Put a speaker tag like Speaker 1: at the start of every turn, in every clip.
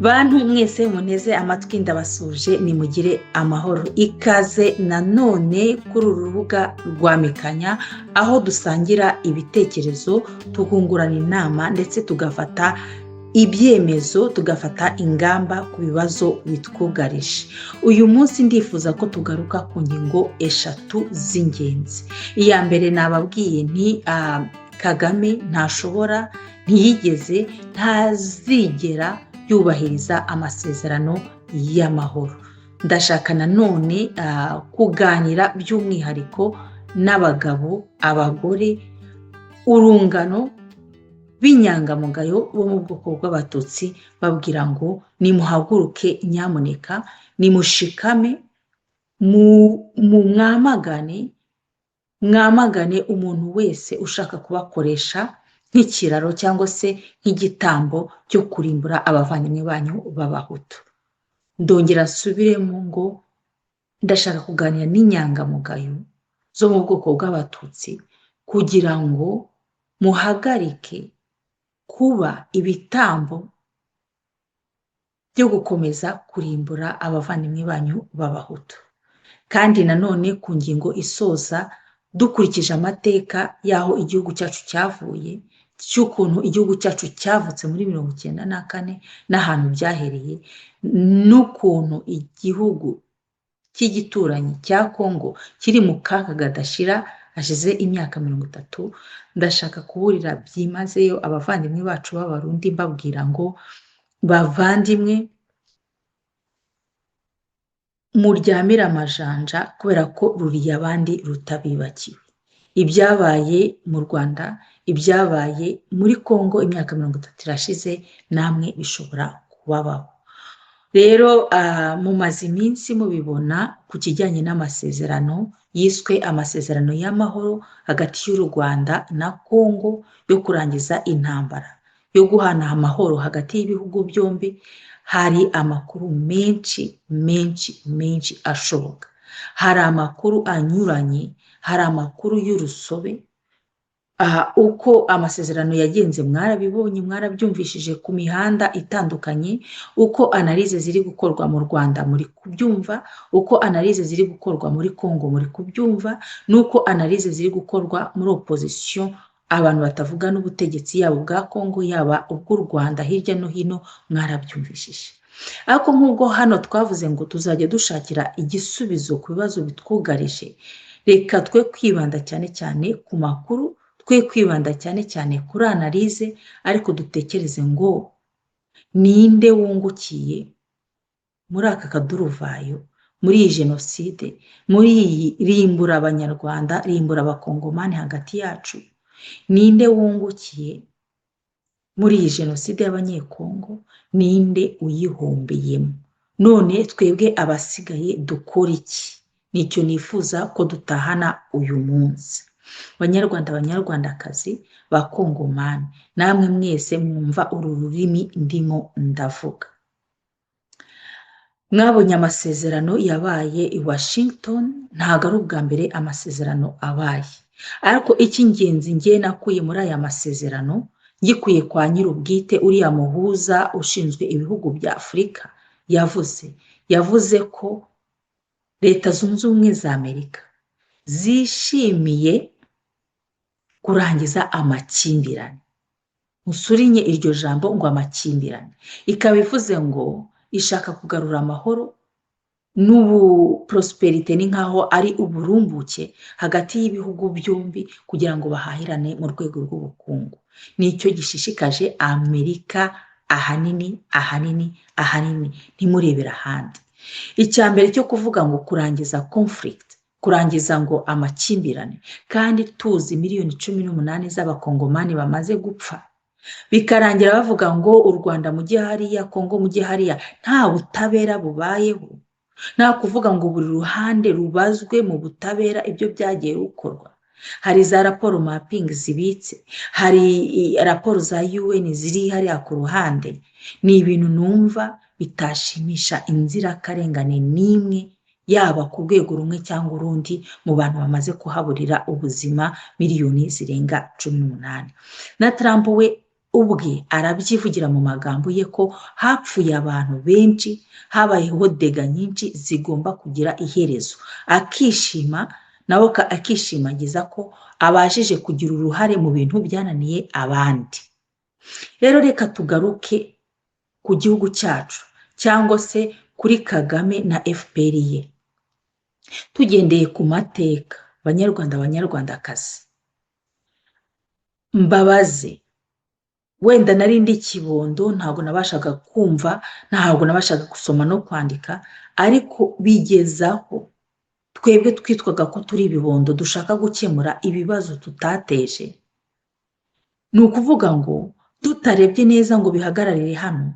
Speaker 1: Bantu mwese muneze amatwi ndabasuje nimugire amahoro ikaze nanone kuri uru rubuga rwa Mekanya aho dusangira ibitekerezo tukungurana inama ndetse tugafata ibyemezo tugafata ingamba ku bibazo bitwugarije. Uyu munsi ndifuza ko tugaruka ku ngingo eshatu z'ingenzi. Iya mbere nababwiye nti Kagame ntashobora ntiyigeze ntazigera yubahiriza amasezerano y'amahoro. Ndashaka nanone kuganira by'umwihariko n'abagabo, abagore, urungano b'inyangamugayo bo mu bwoko bw'Abatutsi babwira ngo nimuhaguruke nyamuneka, nimushikame, mwamagane umuntu wese ushaka kubakoresha nk'ikiraro cyangwa se nk'igitambo cyo kurimbura abavandimwe banyu b'Abahutu. Ndongera nsubiremo ngo ndashaka kuganira n'inyangamugayo zo mu bwoko bw'Abatutsi kugira ngo muhagarike kuba ibitambo byo gukomeza kurimbura abavandimwe banyu b'Abahutu. Kandi nanone ku ngingo isoza dukurikije amateka y'aho igihugu cyacu cyavuye, cy'ukuntu igihugu cyacu cyavutse muri 1994 n'ahantu byahereye, n'ukuntu igihugu cy'igituranyi cya Kongo kiri mu kaga gadashira hashize imyaka 30. Ndashaka kuburira byimazeyo abavandimwe bacu b'Abarundi mbabwira ngo bavandimwe muryamira amajanja kubera ko ruriye abandi rutabibakiwe. Ibyabaye mu Rwanda, ibyabaye muri Kongo imyaka 30 irashize, namwe bishobora kubabaho. Rero mumaze iminsi mubibona ku kijyanye n'amasezerano yiswe amasezerano y'amahoro hagati y'u Rwanda na Kongo yo kurangiza intambara, yo guhana amahoro hagati y'ibihugu byombi. Hari amakuru menshi ashoboka. Hari amakuru anyuranye, hari amakuru y'urusobe. Uko amasezerano yagenze mwarabibonye, mwarabyumvishije ku mihanda itandukanye. Uko analize ziri gukorwa mu Rwanda muri kubyumva, uko analize ziri gukorwa muri Kongo muri kubyumva, nuko analize ziri gukorwa muri opposition, abantu batavuga n'ubutegetsi yaba bwa Kongo yaba ubw'u Rwanda hirya no hino mwarabyumvishije. Ariko nk'ubwo hano twavuze ngo tuzajya dushakira igisubizo ku bibazo bitwugarije, reka twe kwibanda cyane ku makuru, twe kwibanda cyane kuri analize, ariko dutekereze ngo ninde wungukiye muri aka kaduruvayo, muri iyi jenoside, muri iyi rimbura abanyarwanda, rimbura abakongomani hagati yacu. Ninde wungukiye muri iyi jenoside y'abanyekongo, ninde uyihombeyemo? None twebwe abasigaye dukora iki? Nicyo nifuza ko dutahana uyu munsi. Banyarwanda, banyarwandakazi, bakongomani, namwe mwese mwumva uru rurimi ndimo ndavuga. Mwabonye amasezerano yabaye i Washington, ntago ari ubwa mbere amasezerano abaye. Ariko icy'ingenzi ngiye nakuye muri aya masezerano, ngikuye kwa nyir'ubwite uriya muhuza ushinzwe ibihugu bya Afurika, yavuze ko Leta Zunze Ubumwe za Amerika zishimiye kurangiza amakimbirane. Musurinye iryo jambo ngo amakimbirane. Ikaba ivuze ngo ishaka kugarura amahoro n'ubu prosperity, ni nkaho ari uburumbuke hagati y'ibihugu byombi kugira ngo bahahirane mu rwego rw'ubukungu. Nicyo gishishikaje Amerika ahanini, ntimurebera ahandi. Icyambere cyo kuvuga ngo kurangiza conflict, kurangiza ngo amakimbirane, kandi tuzi miliyoni 18 z'abakongomani bamaze gupfa, bikarangira bavuga ngo u Rwanda mujye hariya, Kongo mujye hariya, nta butabera bubayeho. nta kuvuga ngo buri ruhande rubazwe mu butabera ibyo byagiye bikorwa. Hari za raporo mapping zibitse, hari raporo za UN ziri hariya ku ruhande. Ni ibintu numva bitashimisha inzirakarengane n'imwe, yaba ku rwego rumwe cyangwa urundi, mu bantu bamaze kuhaburira ubuzima miliyoni zirenga 18. Na Trump we ubwe arabyivugira mu magambo ye ko hapfuye abantu benshi, habayeho dega nyinshi zigomba kugira iherezo. Akishima nawe akishimagiza ko abashije kugira uruhare mu bintu byananiye abandi. Rero reka tugaruke ku gihugu cyacu, cyangwa se kuri Kagame na FPR ye. Tugendeye ku mateka, banyarwanda banyarwandakazi, mbabaze, wenda nari ndi kibondo, ntabwo nabashaga kumva, ntabwo nabashaga gusoma no kwandika, ariko bigezaho twebwe twitwaga ko turi ibibondo dushaka gukemura ibibazo tutateje. Ni ukuvuga ngo tutarebye neza ngo bihagararire hano,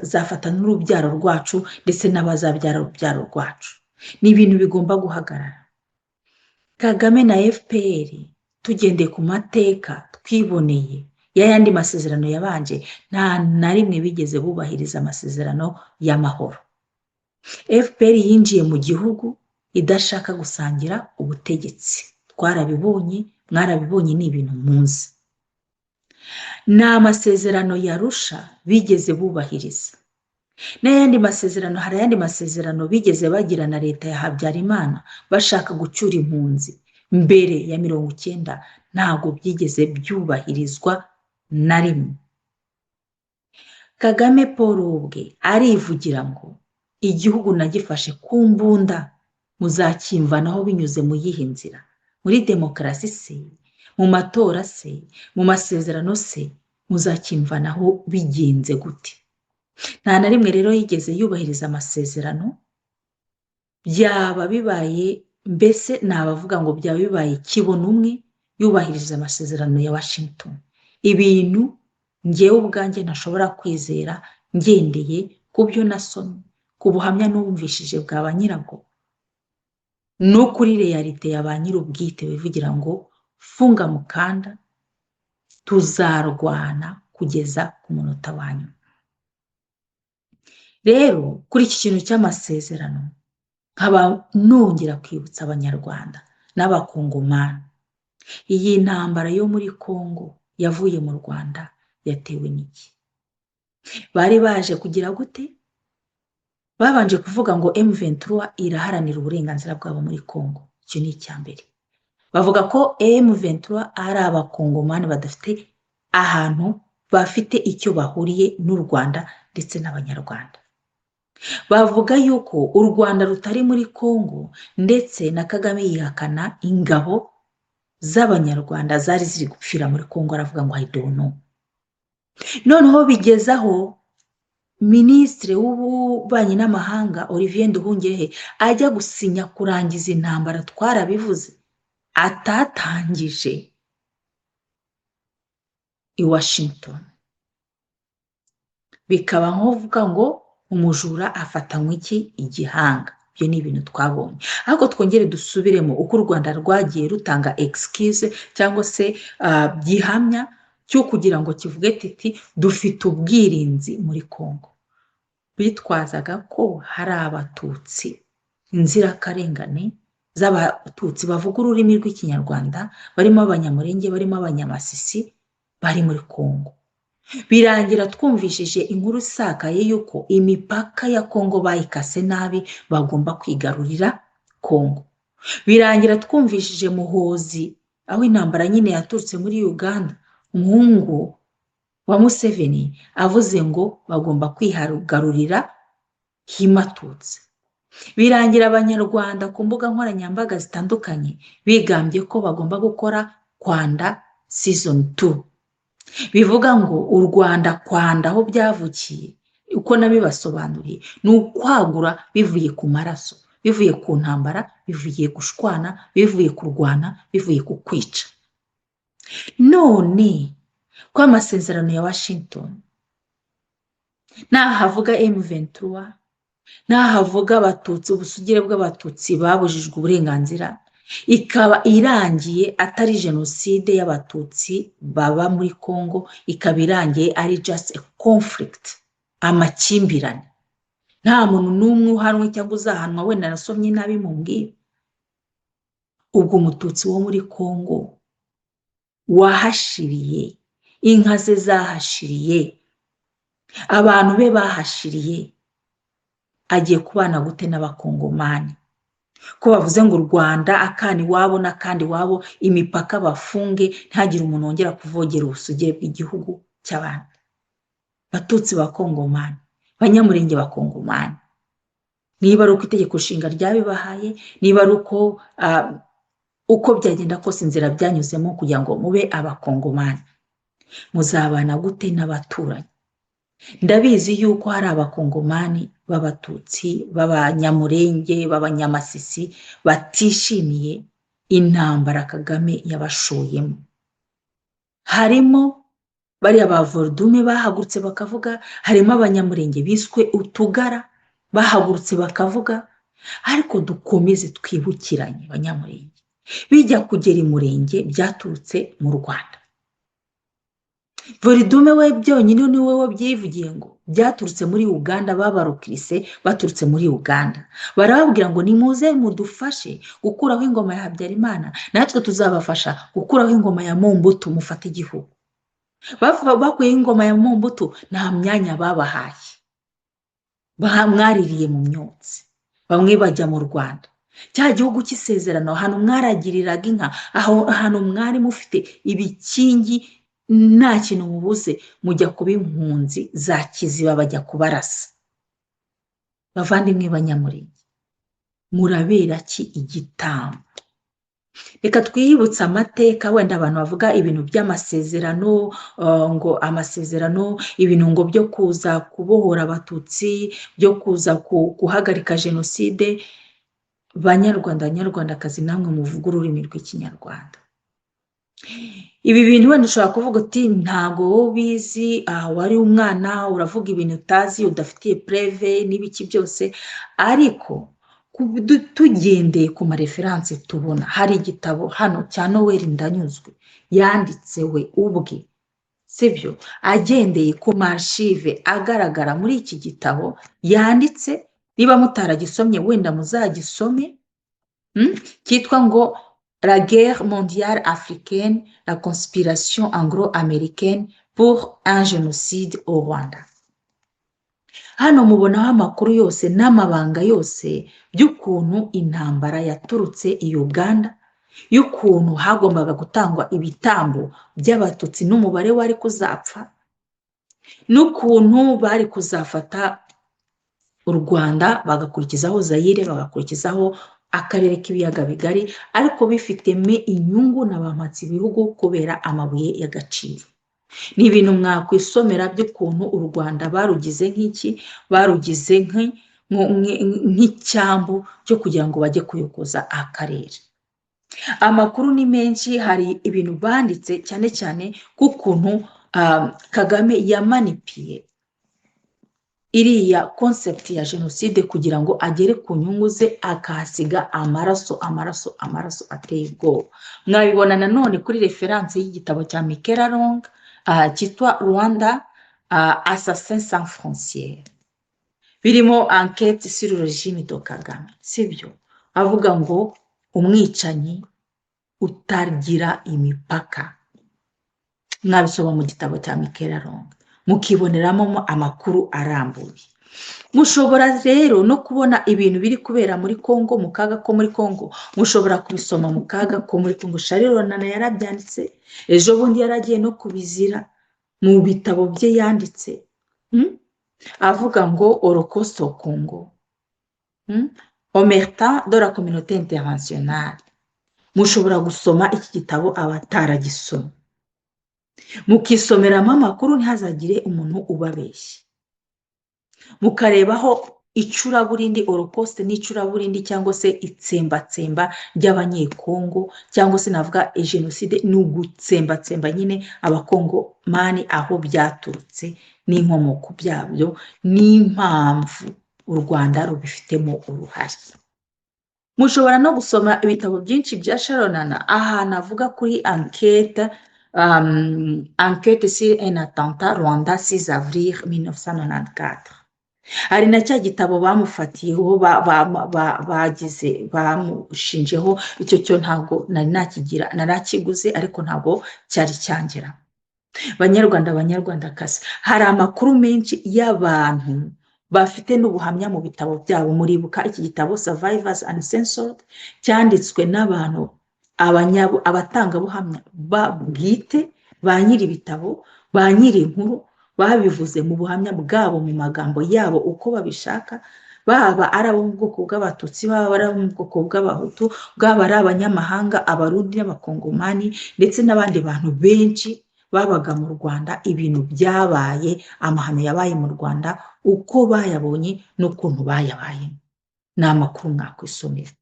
Speaker 1: zafata n'urubyaro rwacu ndetse n'abazabyara urubyaro rwacu. Ni ibintu bigomba guhagarara. Kagame na FPR, tugendeye ku mateka twiboneye y'ayandi masezerano yabanje, nta na rimwe bigeze bubahiriza amasezerano y'amahoro. FPR yinjiye mu gihugu idashaka gusangira ubutegetsi. Twarabibonye, mwarabibonye, ni ibintu muzi. Nta masezerano yarusha bigeze bubahiriza. N'ayandi masezerano, hari ayandi masezerano bigeze bagira na leta ya Habyarimana bashaka gucyura impunzi mbere ya 1990, ntabwo byigeze byubahirizwa na rimwe. Kagame Paul ubwe arivugira ngo igihugu nagifashe ku mbunda, muzakimvanaho binyuze mu yihe nzira? Muri demokarasi se, mu matora se, mu masezerano se, muzakimvanaho bigenze gute? Nta na rimwe rero yigeze yubahiriza amasezerano. Byaba bibaye, mbese nabavuga ngo byaba bibaye kibono umwe yubahiriza amasezerano ya Washington. Ibintu ngewe ubwanjye ntashobora kwizera ngendeye ku byo nasomye, ku buhamya n'ubumvishije bwa ba nyirabwo, no kuri realite ya ba nyir'ubwite bivugira ngo funga mukanda, tuzarwana kugeza ku munota wa nyuma. Rero kuri iki kintu cy'amasezerano, nkaba nongera kwibutsa abanyarwanda n'abakongomani, iyi ntambara yo muri Kongo yavuye mu Rwanda yatewe n'iki? Bari baje kugira gute? Babanje kuvuga ngo M23 iraharanira uburenganzira bwabo muri Kongo. Icyo ni icya mbere. Bavuga ko M23 ari abakongomani badafite ahantu bafite icyo bahuriye n'u Rwanda ndetse n'abanyarwanda. Bavuga yuko u Rwanda rutari muri Kongo, ndetse na Kagame yihakana ingabo z'abanyarwanda zari ziri gupfira muri Kongo. Aravuga ngo I don't know. Noneho bigezaho Minisitiri w'ububanyi n'amahanga Olivier Nduhungirehe ajya gusinya kurangiza intambara, twarabivuze, atatangije i Washington. Bikaba nkovuga ngo umujura afatanywe iki? Igihanga. Ibyo ni ibintu twabonye. Ariko twongere dusubiremo uko u Rwanda rwagiye rutanga excuse cyangwa se byihamya cyo kugira ngo kivuge titi dufite ubwirinzi muri Kongo. Bitwazaga ko hari abatutsi, inzirakarengane z'abatutsi bavuga ururimi rw'ikinyarwanda, barimo abanyamurenge, barimo abanyamasisi, bari muri Kongo. Birangira twumvishije inkuru isakaye yuko imipaka ya Kongo bayikase nabi, bagomba kwigarurira Kongo. Birangira twumvishije Muhozi, aho intambara nyine yaturutse muri Uganda, umuhungu wa Museveni avuze ngo bagomba kwigarurira Himatutsi. Birangira abanyarwanda ku mbuga nkoranyambaga zitandukanye bigambye ko bagomba gukora Kwanda season 2. Bivuga ngo u Rwanda kwanda aho byavukiye, uko nabibasobanuriye, ni ukwagura bivuye ku maraso, bivuye ku ntambara, bivuye gushwana, bivuye kurwana, bivuye ku kwica. None ko amasezerano ya Washington nahavuga M23, n'ahavuga abatutsi, ubusugire bw'abatutsi babujijwe uburenganzira, ikaba irangiye atari jenoside y'abatutsi baba muri Congo, ikaba irangiye ari just a conflict, amakimbirane. Nta muntu n'umwe uhanwe cyangwa uzahanwa, wenda nasomye nabi mu mbwira. Ubwo umututsi wo muri Congo wahashiriye, inka ze zahashiriye, abantu be bahashiriye, agiye kubana gute n'abakongomani? Ko bavuze ngo u Rwanda akandi wabo n'akandi wabo, imipaka bafunge, ntihagire umuntu wongera kuvogera ubusugire bw'igihugu cy'abantu. Batutsi bakongomani, banyamurenge bakongomani, niba ari uko itegeko nshinga ryabibahaye, niba ari uko byagenda kose inzira byanyuzemo kugira ngo mube abakongomani, muzabana gute n'abaturanyi? Ndabizi yuko hari abakongomani b'abatutsi, b'abanyamurenge, b'abanyamasisi batishimiye intambara Kagame yabashoyemo. Harimo bariya ba Voldume bahagurutse bakavuga, harimo abanyamurenge biswe utugara bahagurutse bakavuga, ariko dukomeze twibukiranye abanyamurenge. Bijya kugera imurenge byaturutse mu Rwanda. Voldume we byonyine ni wowe byivugiye ngo byaturutse muri Uganda, babarukirise baturutse muri Uganda. Barababwira ngo nimuze mudufashe gukuraho ingoma ya Habyarimana, natwe tuzabafasha gukuraho ingoma ya Mobutu, mufate igihugu. Bakuye ingoma ya Mobutu, nta myanya babahaye, mwaririye mu myotsi, bamwe bajya mu Rwanda. Cya gihugu cy'isezerano, ahantu mwaragiriraga inka, ahantu mwari mufite ibikingi, nta kintu mubuze, mujya kuba impunzi za Kiziba bajya kubarasa. Bavandimwe banyamurenge, murabera ki igitambo? Reka twiyibutse amateka, wenda abantu bavuga ibintu by'amasezerano, ngo amasezerano, ibintu ngo byo kuza kubohora abatutsi, byo kuza guhagarika jenoside. Banyarwanda, banyarwandakazi, namwe muvuga ururimi rw'ikinyarwanda. Ibi bintu wenda ushobora kuvuga uti ntago wowe ubizi, wari umwana uravuga ibintu utazi, udafitiye preve n'ibiki byose, ariko tugendeye ku mareferanse tubona, hari igitabo hano cya Noel Ndanyuzwe yanditse we ubwe, sibyo? Agendeye ku marshive agaragara muri iki gitabo yanditse, niba mutaragisomye wenda muzagisome, cyitwa ngo La guerre mondiale africaine, la conspiration anglo-américaine pour un génocide au Rwanda. Hano mubonaho amakuru yose n'amabanga yose by'ukuntu intambara yaturutse i Uganda, y'ukuntu hagombaga gutangwa ibitambo by'abatutsi n'umubare wari kuzapfa, n'ukuntu bari kuzafata u Rwanda bagakurikizaho Zaire, bagakurikizaho akarere k'ibiyaga bigari, ariko bifitemo inyungu n'abamatsi ibihugu kubera amabuye y'agaciro. Ni ibintu mwakwisomera by'ukuntu u Rwanda barugize nk'iki, barugize nk'icyambu cyo kugira ngo bajye kuyokoza akarere. Amakuru ni menshi, hari ibintu banditse cyane cyane k'ukuntu Kagame yamanipiye iriya concept ya jenoside kugira ngo agere ku nyungu ze, akahasiga amaraso ateye ubwoba. Mwabibona nanone kuri referanse y'igitabo cya Michela Long cyitwa Rwanda Assassin sans frontières, birimo enquête sur le régime de Kagame, sibyo? Avuga ngo umwicanyi utagira imipaka. Mwabisoma mu gitabo cya Michela Long, mukiboneramo amakuru arambuye. Mushobora rero no kubona ibintu biri kubera muri Congo, mu kaga ko muri Congo, mushobora kubisoma mu kaga ko muri Congo. Charles Ronana yarabyanditse, ejo bundi yaragiye no kubizira mu bitabo bye yanditse, avuga ngo Holocauste au Congo, omerta de la communauté internationale. Mushobora gusoma iki gitabo abataragisoma, mukisomeramo amakuru, ntihazagire umuntu ubabeshya. Mukarebaho icuraburindi, Holocauste n'icuraburindi cyangwa se itsembatsemba ry'abanyekongo, cyangwa se navuga jenoside ni ugutsembatsemba nyine abakongomani aho byaturutse n'inkomoko byabyo n'impamvu u Rwanda rubifitemo uruhare. Mushobora no gusoma ibitabo byinshi bya Sharonana ahantu avuga kuri enquête sur un attentat Rwanda 6 avril 1994. hari na cya gitabo bamufatiyeho bagize bamushinjeho, icyo cyo ntabwo nari nakigira, narakiguze ariko ntabwo cyari cyangira. Banyarwandakazi, hari amakuru menshi y'abantu bafite n'ubuhamya mu bitabo byabo. Muribuka iki gitabo Survivors Uncensored cyanditswe n'abantu abatangabuhamya bwite ba nyiri ibitabo, ba nyiri inkuru, babivuze mu buhamya bwabo mu magambo yabo uko babishaka, baba ari abo mu bwoko bw'Abatutsi, baba ari abo mu bwoko bw'Abahutu, bwaba ari abanyamahanga, Abarundi n'Abakongomani, ndetse n'abandi bantu benshi babaga mu Rwanda. Ibintu byabaye, amahano yabaye mu Rwanda, uko bayabonye n'ukuntu bayabayemo, ni amakuru mwakwisomera.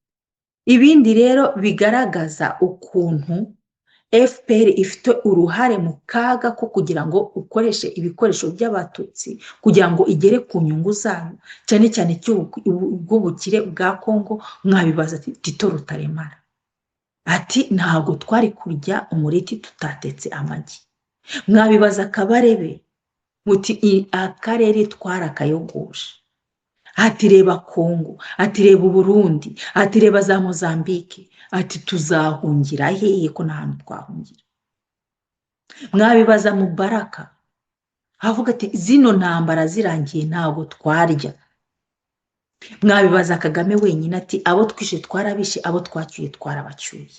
Speaker 1: Ibindi rero bigaragaza ukuntu FPR ifite uruhare mu kaga ko kugira ngo ukoreshe ibikoresho by'Abatutsi kugira ngo igere ku nyungu zayo, cyane cyane cy'ubukire bwa Kongo. Mwabibaza Tito Rutaremara ati ntabwo twari kurya umureti tutatetse amagi. Mwabibaza Kabarebe muti akarere twarakayogosha. Ati reba Kongo, ati reba Burundi, ati reba za Mozambique, ati tuzahungira hehe ko nta hantu twahungira. Mwabibaza Mubaraka avuga ati zino ntambara zirangiye ntabwo twarya. Mwabibaza Kagame wenyine ati abo twishe twarabishe, abo twacyuye twarabacyuye.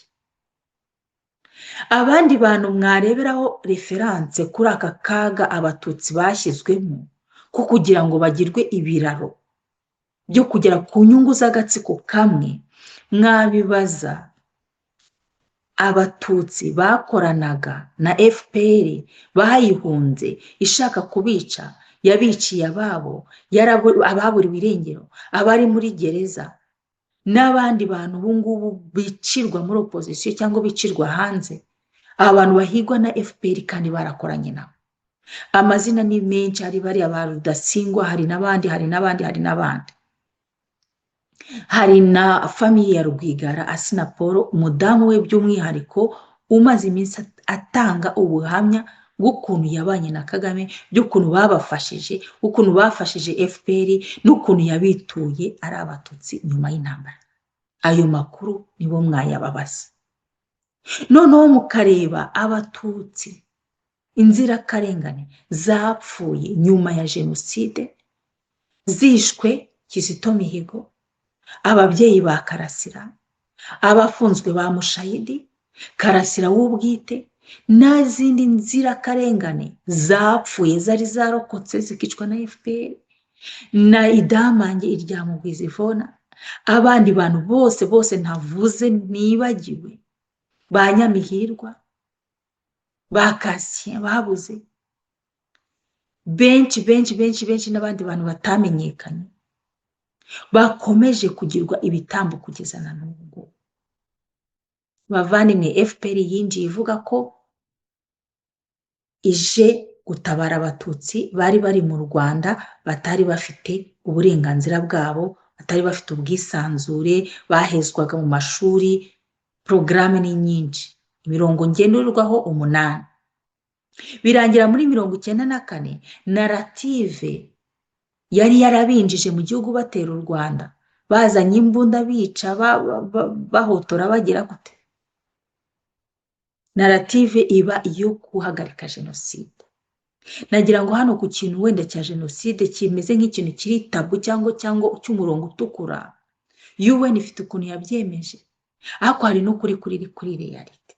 Speaker 1: Abandi bantu mwareberaho reference kuri aka kaga Abatutsi bashyizwemo ko kugira ngo bagirwe ibiraro byo kugera ku nyungu z'agatsiko kamwe, mwabibaza Abatutsi bakoranaga na FPR bayihunze ishaka kubica, yabiciye ababo, ababuriwe irengero, abari muri gereza, n'abandi bantu ubu ngubu bicirwa muri opposition cyangwa bicirwa hanze. Abantu bahigwa na FPR kandi barakoranye nabo. Amazina ni menshi, hari bariya ba Rudasingwa, hari n'abandi. Hari na famiye ya Rwigara, Asina Paul, umudamu we by'umwihariko, umaze iminsi atanga ubuhamya bw'ukuntu yabanye na Kagame, by'ukuntu babafashije, ukuntu bafashije FPR, n'ukuntu yabituye ari Abatutsi nyuma y'intambara. Ayo makuru nibo mwayababaza. Noneho mukareba Abatutsi inzirakarengane zapfuye nyuma ya Jenoside, zishwe Kizito Mihigo, ababyeyi ba Karasira, abafunzwe ba Mushayidi, Karasira w'ubwite, n'izindi nzirakarengane zapfuye zari zarokotse zikicwa na FPR, na Idamange irya Mugwiza Ivona, abandi bantu bose ntavuze nibagiwe, ba Nyamihirwa, ba Kasien babuze, benshi n'abandi bantu batamenyekanye bakomeje kugirwa ibitambo kugeza na n'ubu. Bavandimwe, FPR yinjiye ivuga ko ije gutabara Abatutsi bari bari mu Rwanda, batari bafite uburenganzira bwabo, batari bafite ubwisanzure, bahezwaga mu mashuri. Porogaramu ni nyinshi, imirongo ngenderwaho 8. Birangira muri 1994 narrative yari yarabinjije mu gihugu batera u Rwanda, bazanye imbunda bica, bahotora, bagira gute. Narrative iba iyo guhagarika Jenoside. Nagira ngo hano ku kintu wenda cya Jenoside kimeze nk'ikintu kiri tabu cyangwa cy'umurongo utukura, UN ifite ukuntu yabyemeje, ariko hari no kuri reality.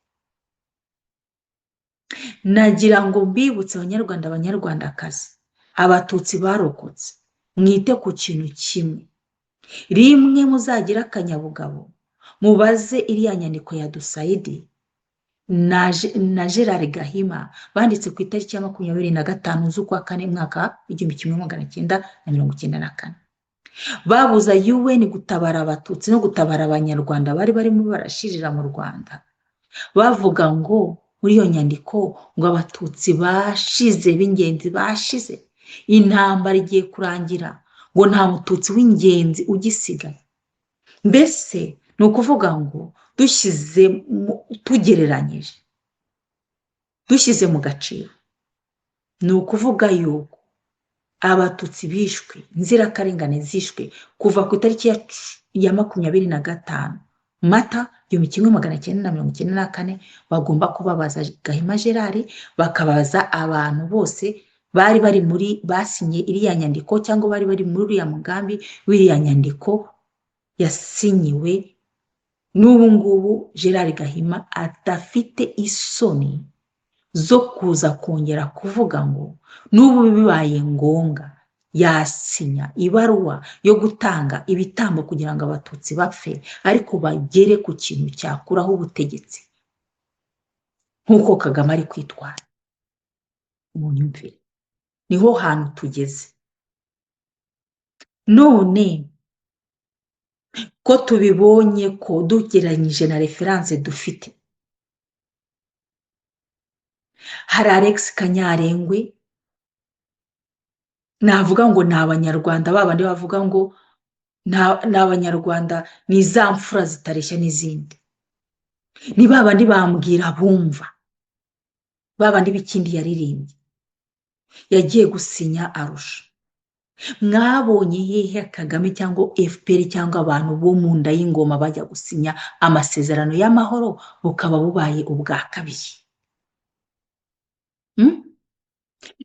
Speaker 1: Nagira ngo mbibutse Abanyarwandakazi, Abatutsi barokotse, mwite ku kintu kimwe. Rimwe muzagira akanyabugabo mubaze iriya nyandiko ya Dusayidi na Gerard Gahima banditse ku itariki ya 25 z'ukwa 4 mwaka 1994. Babuza UN gutabara Abatutsi no gutabara Abanyarwanda bari barimo barashirira mu Rwanda, bavuga ngo muri iyo nyandiko ngo Abatutsi bashize, b'ingenzi bashize, intambara igiye kurangira, ngo nta mututsi w'ingenzi ugisigaye. Mbese ni ukuvuga ngo tugereranyije, dushyize mu gaciro, ni ukuvuga yuko abatutsi bishwe, inzirakarengane zishwe kuva ku itariki ya 25 Mata 1994 bagomba kubabaza Gahima Gerard, bakabaza abantu bose bari basinye iriya nyandiko cyangwa bari muri uriya mugambi w'iriya nyandiko yasinyiwe. N'ubu ngubu Gerard Gahima adafite isoni zo kuza kongera kuvuga ngo n'ubu bibaye ngombwa yasinya ibaruwa yo gutanga ibitambo kugira ngo abatutsi bapfe, ariko bagere ku kintu cyakuraho ubutegetsi nk'uko Kagame ari kwitwara. Mu nyumvire niho hantu tugeze none. Ko tubibonye ko dugereranyije na referanse dufite, hari Alex Kanyarengwe, navuga ngo ni abanyarwanda, babandi bavuga ngo ni abanyarwanda, ni za mfura zitareshya n'izindi, ni babandi bambwira bumva, babandi b'ikindi yaririmbye, yagiye gusinya Arusha. Mwabonye hehe Kagame cyangwa FPR cyangwa abantu bo mu nda y'ingoma bajya gusinya amasezerano y'amahoro bukaba bubaye ubwa kabiri?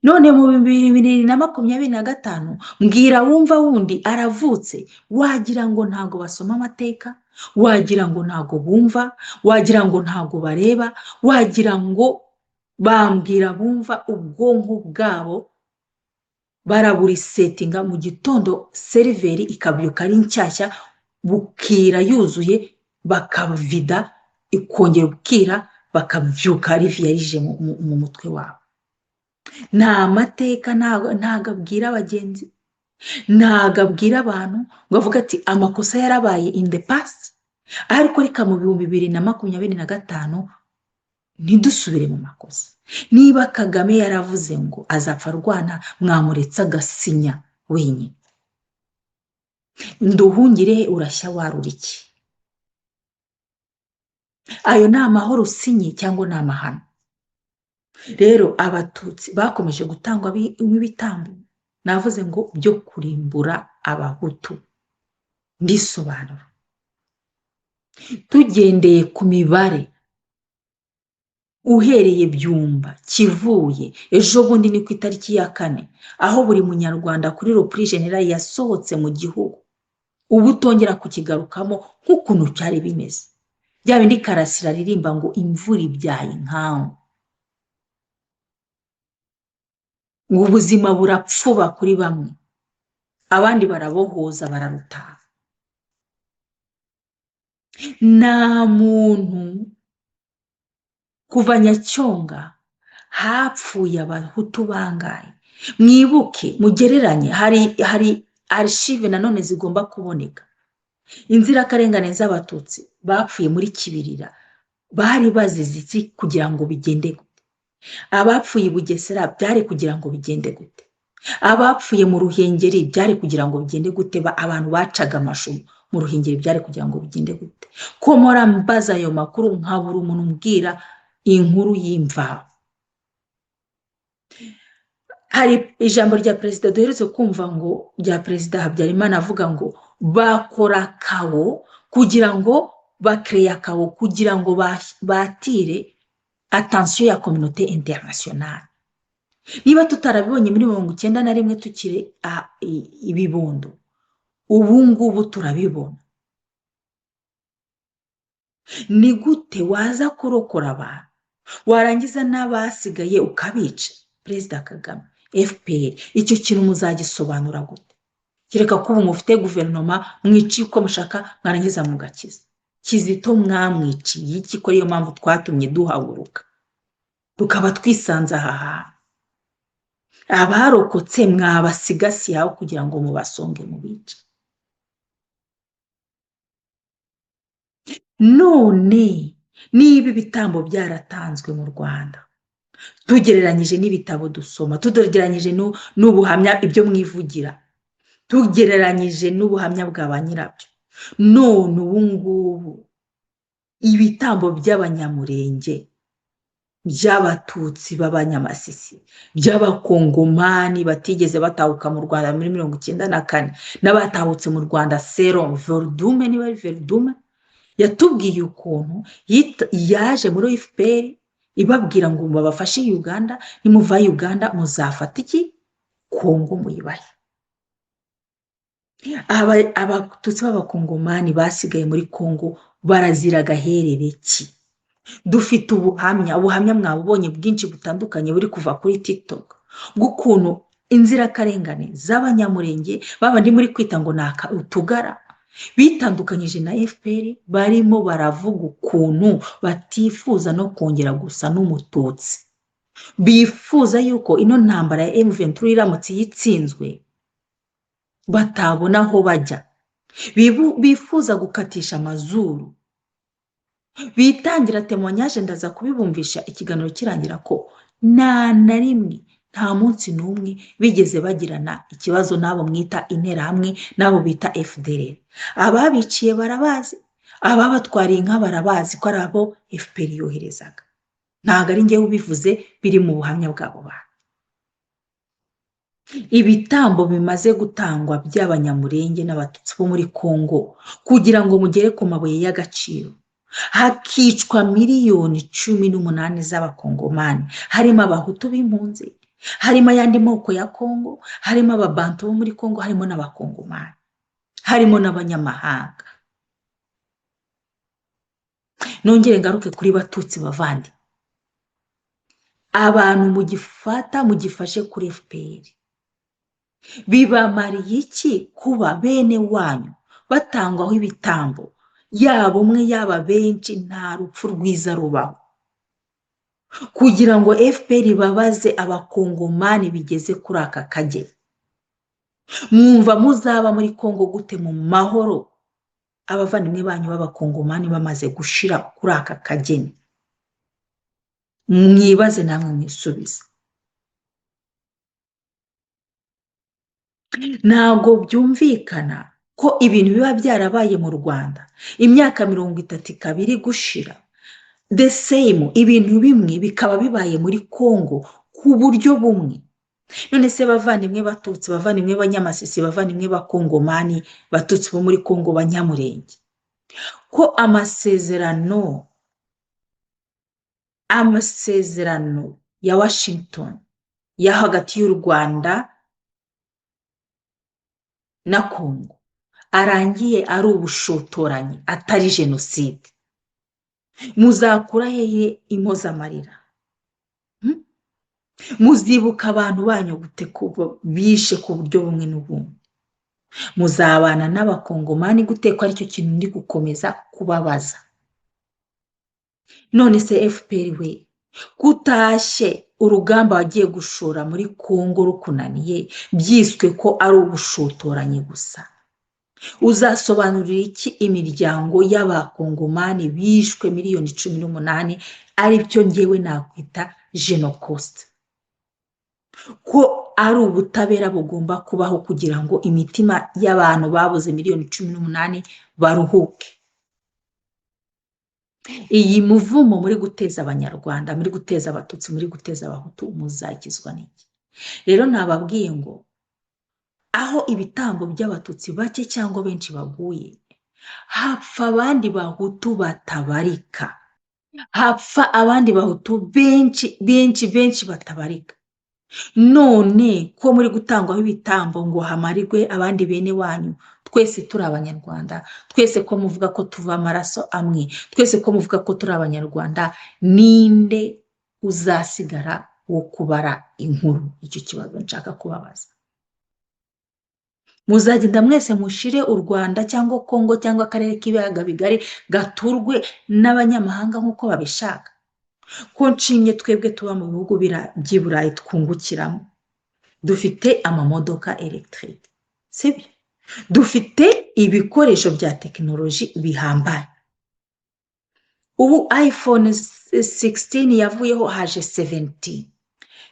Speaker 1: None mu 2025 mbwira wumva wundi aravutse, wagira ngo ntago basoma amateka, wagira ngo ntago bumva, wagira ngo ntago bareba, wagira ngo bambwira bumva ubwonko bwabo baraburisetinga mu gitondo, seriveri ikabyuka ari nshyashya, bukira yuzuye bakavida, ikongera bukira bakabyuka ari vierge mu mutwe wabo. Nta mateka ntago abwira abagenzi, ntago abwira abantu ngo avuga ati amakosa yarabaye in the past, ariko reka mu 2025 ntidusubire mu makosa. Niba Kagame yaravuze ngo azapfa arwana, mwamuretse agasinya wenyine. Nduhungire urashya waruriki? Ayo ni amahoro usinye cyangwa ni amahano? Rero abatutsi bakomeje gutangwa nk'ibitambo, navuze ngo byo kurimbura abahutu. Ndisobanura tugendeye ku mibare, uhereye Byumba, Kivuye, ejo bundi ni ku itariki ya 4, aho buri munyarwanda kuri Repubulika General yasohotse mu gihugu, ubu tongera kukigarukamo nk'ukuntu cyari bimeze. Bya bindi Karasira ririmba ngo imvura ibyaye inkangu, ngo ubuzima burapfuba kuri bamwe, abandi barabohoza bararutaha. Nta muntu kuva Nyacyonga hapfuye abahutu bangaye. Mwibuke mugereranye, hari archive nanone zigomba kuboneka. Inzirakarengane z'abatutsi bapfuye muri Kibirira bari bazize iki kugira ngo bigende gute? Abapfuye i Bugesera byari kugira ngo bigende gute? Abapfuye mu Ruhengeri byari kugira ngo bigende gute? Abantu bacaga amashu mu Ruhengeri byari kugira ngo bigende gute? Ko mpora mbaza ayo makuru nkabura umuntu umbwira inkuru y'imvaho. Hari ijambo rya perezida duherutse kumva ngo rya perezida Habyarimana avuga ngo bakora kawo kugira ngo bakreya kawo kugira ngo batire attention ya communauté internationale. Niba tutarabibonye muri 91 tukire ibibondo, ubu ngubu turabibona. Ni gute waza kurokora abantu warangiza n'abasigaye ukabica? Perezida Kagame, FPR, icyo kintu muzagisobanura gute? Kireka kuba mufite guverinoma mwiciye uko mushaka mwarangiza mugakiza. Kizito mwamwiciye iki? Ko ariyo mpamvu twatumye duhaguruka tukaba twisanze aha. Abarokotse mwabasigasiye aho kugira ngo mubasonge mubice. None niba ibitambo byaratanzwe mu Rwanda, tugereranyije n'ibitabo dusoma, tugereranyije n'ubuhamya ibyo mwivugira, tugereranyije n'ubuhamya bwa ba nyirabyo. None ubu ngubu ibitambo by'abanyamurenge, by'abatutsi b'abanyamasisi, by'abakongomani batigeze batahuka mu Rwanda muri 1994 n'abatahutse mu Rwanda, Seron Verdume, niba ari Verdume, yatubwiye ukuntu yaje muri FPR ibabwira ngo babafashe Uganda, nimuva Uganda muzafata iki? Kongo muyibahe. Abatutsi b'abakongomani basigaye muri Kongo barazira agaherere ki? Dufite ubuhamya mwabubonye bwinshi butandukanye buri kuva kuri TikTok bw'ukuntu inzirakarengane z'abanyamurenge babandi muri kwita ngo naka utugara bitandukanyije na FPR, barimo baravuga ukuntu batifuza no kongera gusa n'umututsi, bifuza yuko ino ntambara ya M23 iramutse yitsinzwe batabona aho bajya, bifuza gukatisha amazuru, bitangira témoignage ndaza kubibumvisha ikiganiro kirangira ko na rimwe nta munsi n'umwe bigeze bagirana ikibazo n'abo mwita interahamwe n'abo bita FDLR. Ababiciye barabazi, ababatwariye inka barabazi ko ari abo FPR yoherezaga. Ntabwo ari njyewe ubivuze, biri mu buhamya bwabo bantu. Ibitambo bimaze gutangwa by'abanyamurenge n'abatutsi bo muri Kongo kugira ngo mugere ku mabuye y'agaciro, hakicwa miliyoni 18 z'abakongomani, harimo abahutu b'impunzi, harimo ayandi moko ya Kongo, harimo ababantu bo muri Kongo, harimo n'abakongomani, harimo n'abanyamahanga. Nongere ngaruke kuri batutsi bavandi, abantu mugifashe kuri FPR, bibamariye iki kuba bene wanyu batangwaho ibitambo, yaba umwe yaba benshi, nta rupfu rwiza rubaho, kugira ngo FPR babaze abakongomani bigeze kuri aka kageni? Mwumva muzaba muri Kongo gute mu mahoro abavandimwe banyu b'abakongomani bamaze gushira kuri aka kageni? Mwibaze namwe mwisubize. Ntabwo byumvikana ko ibintu biba byarabaye mu Rwanda imyaka 32 gushira, the same ibintu bimwe bikaba bibaye muri Kongo ku buryo bumwe. None se bavandimwe batutsi, bavandimwe banyamasisi, bavandimwe bakongomani, batutsi bo muri Kongo, banyamurenge, ko amasezerano ya Washington ya hagati y'u Rwanda na Kongo arangiye ari ubushotoranyi, atari jenoside, muzakura hehe impozamarira? Muzibuka abantu banyu gute kuba bishe ku buryo bumwe n'ubundi? Muzabana n'abakongomani gute ko aricyo kintu ndi gukomeza kubabaza? None se FPR we kutashye urugamba wagiye gushora muri Kongo rukunaniye, byiswe ko ari ubushotoranyi gusa, uzasobanurira iki imiryango y'abakongomani bishwe miliyoni 18 ari byo ngewe nakwita Genocost? Ko ari ubutabera bugomba kubaho kugira ngo imitima y'abantu babuze miliyoni 18 baruhuke. Iyi muvumo muri guteza abanyarwanda, muri guteza abatutsi, muri guteza abahutu, muzakizwa n'iki? Rero nababwiye ngo aho ibitambo by'abatutsi bake cyangwa benshi baguye, hapfa abandi bahutu batabarika, hapfa abandi bahutu benshi batabarika. None ko muri gutangwaho ibitambo ngo hamarirwe abandi bene wanyu, twese turi abanyarwanda, twese ko muvuga ko tuva amaraso amwe, twese ko muvuga ko turi abanyarwanda, ninde uzasigara wo kubara inkuru? Icyo kibazo nshaka kubabaza. Muzagenda mwese mushire u Rwanda cyangwa Kongo cyangwa akarere k'ibiyaga bigari gaturwe n'abanyamahanga nk'uko babishaka? Ko nshimye twebwe tuba mu bihugu by'Iburayi twungukiramo, dufite amamodoka electric, sibyo? Dufite ibikoresho bya tekinoloji bihambaye. Ubu iPhone 16 yavuyeho, haje 17,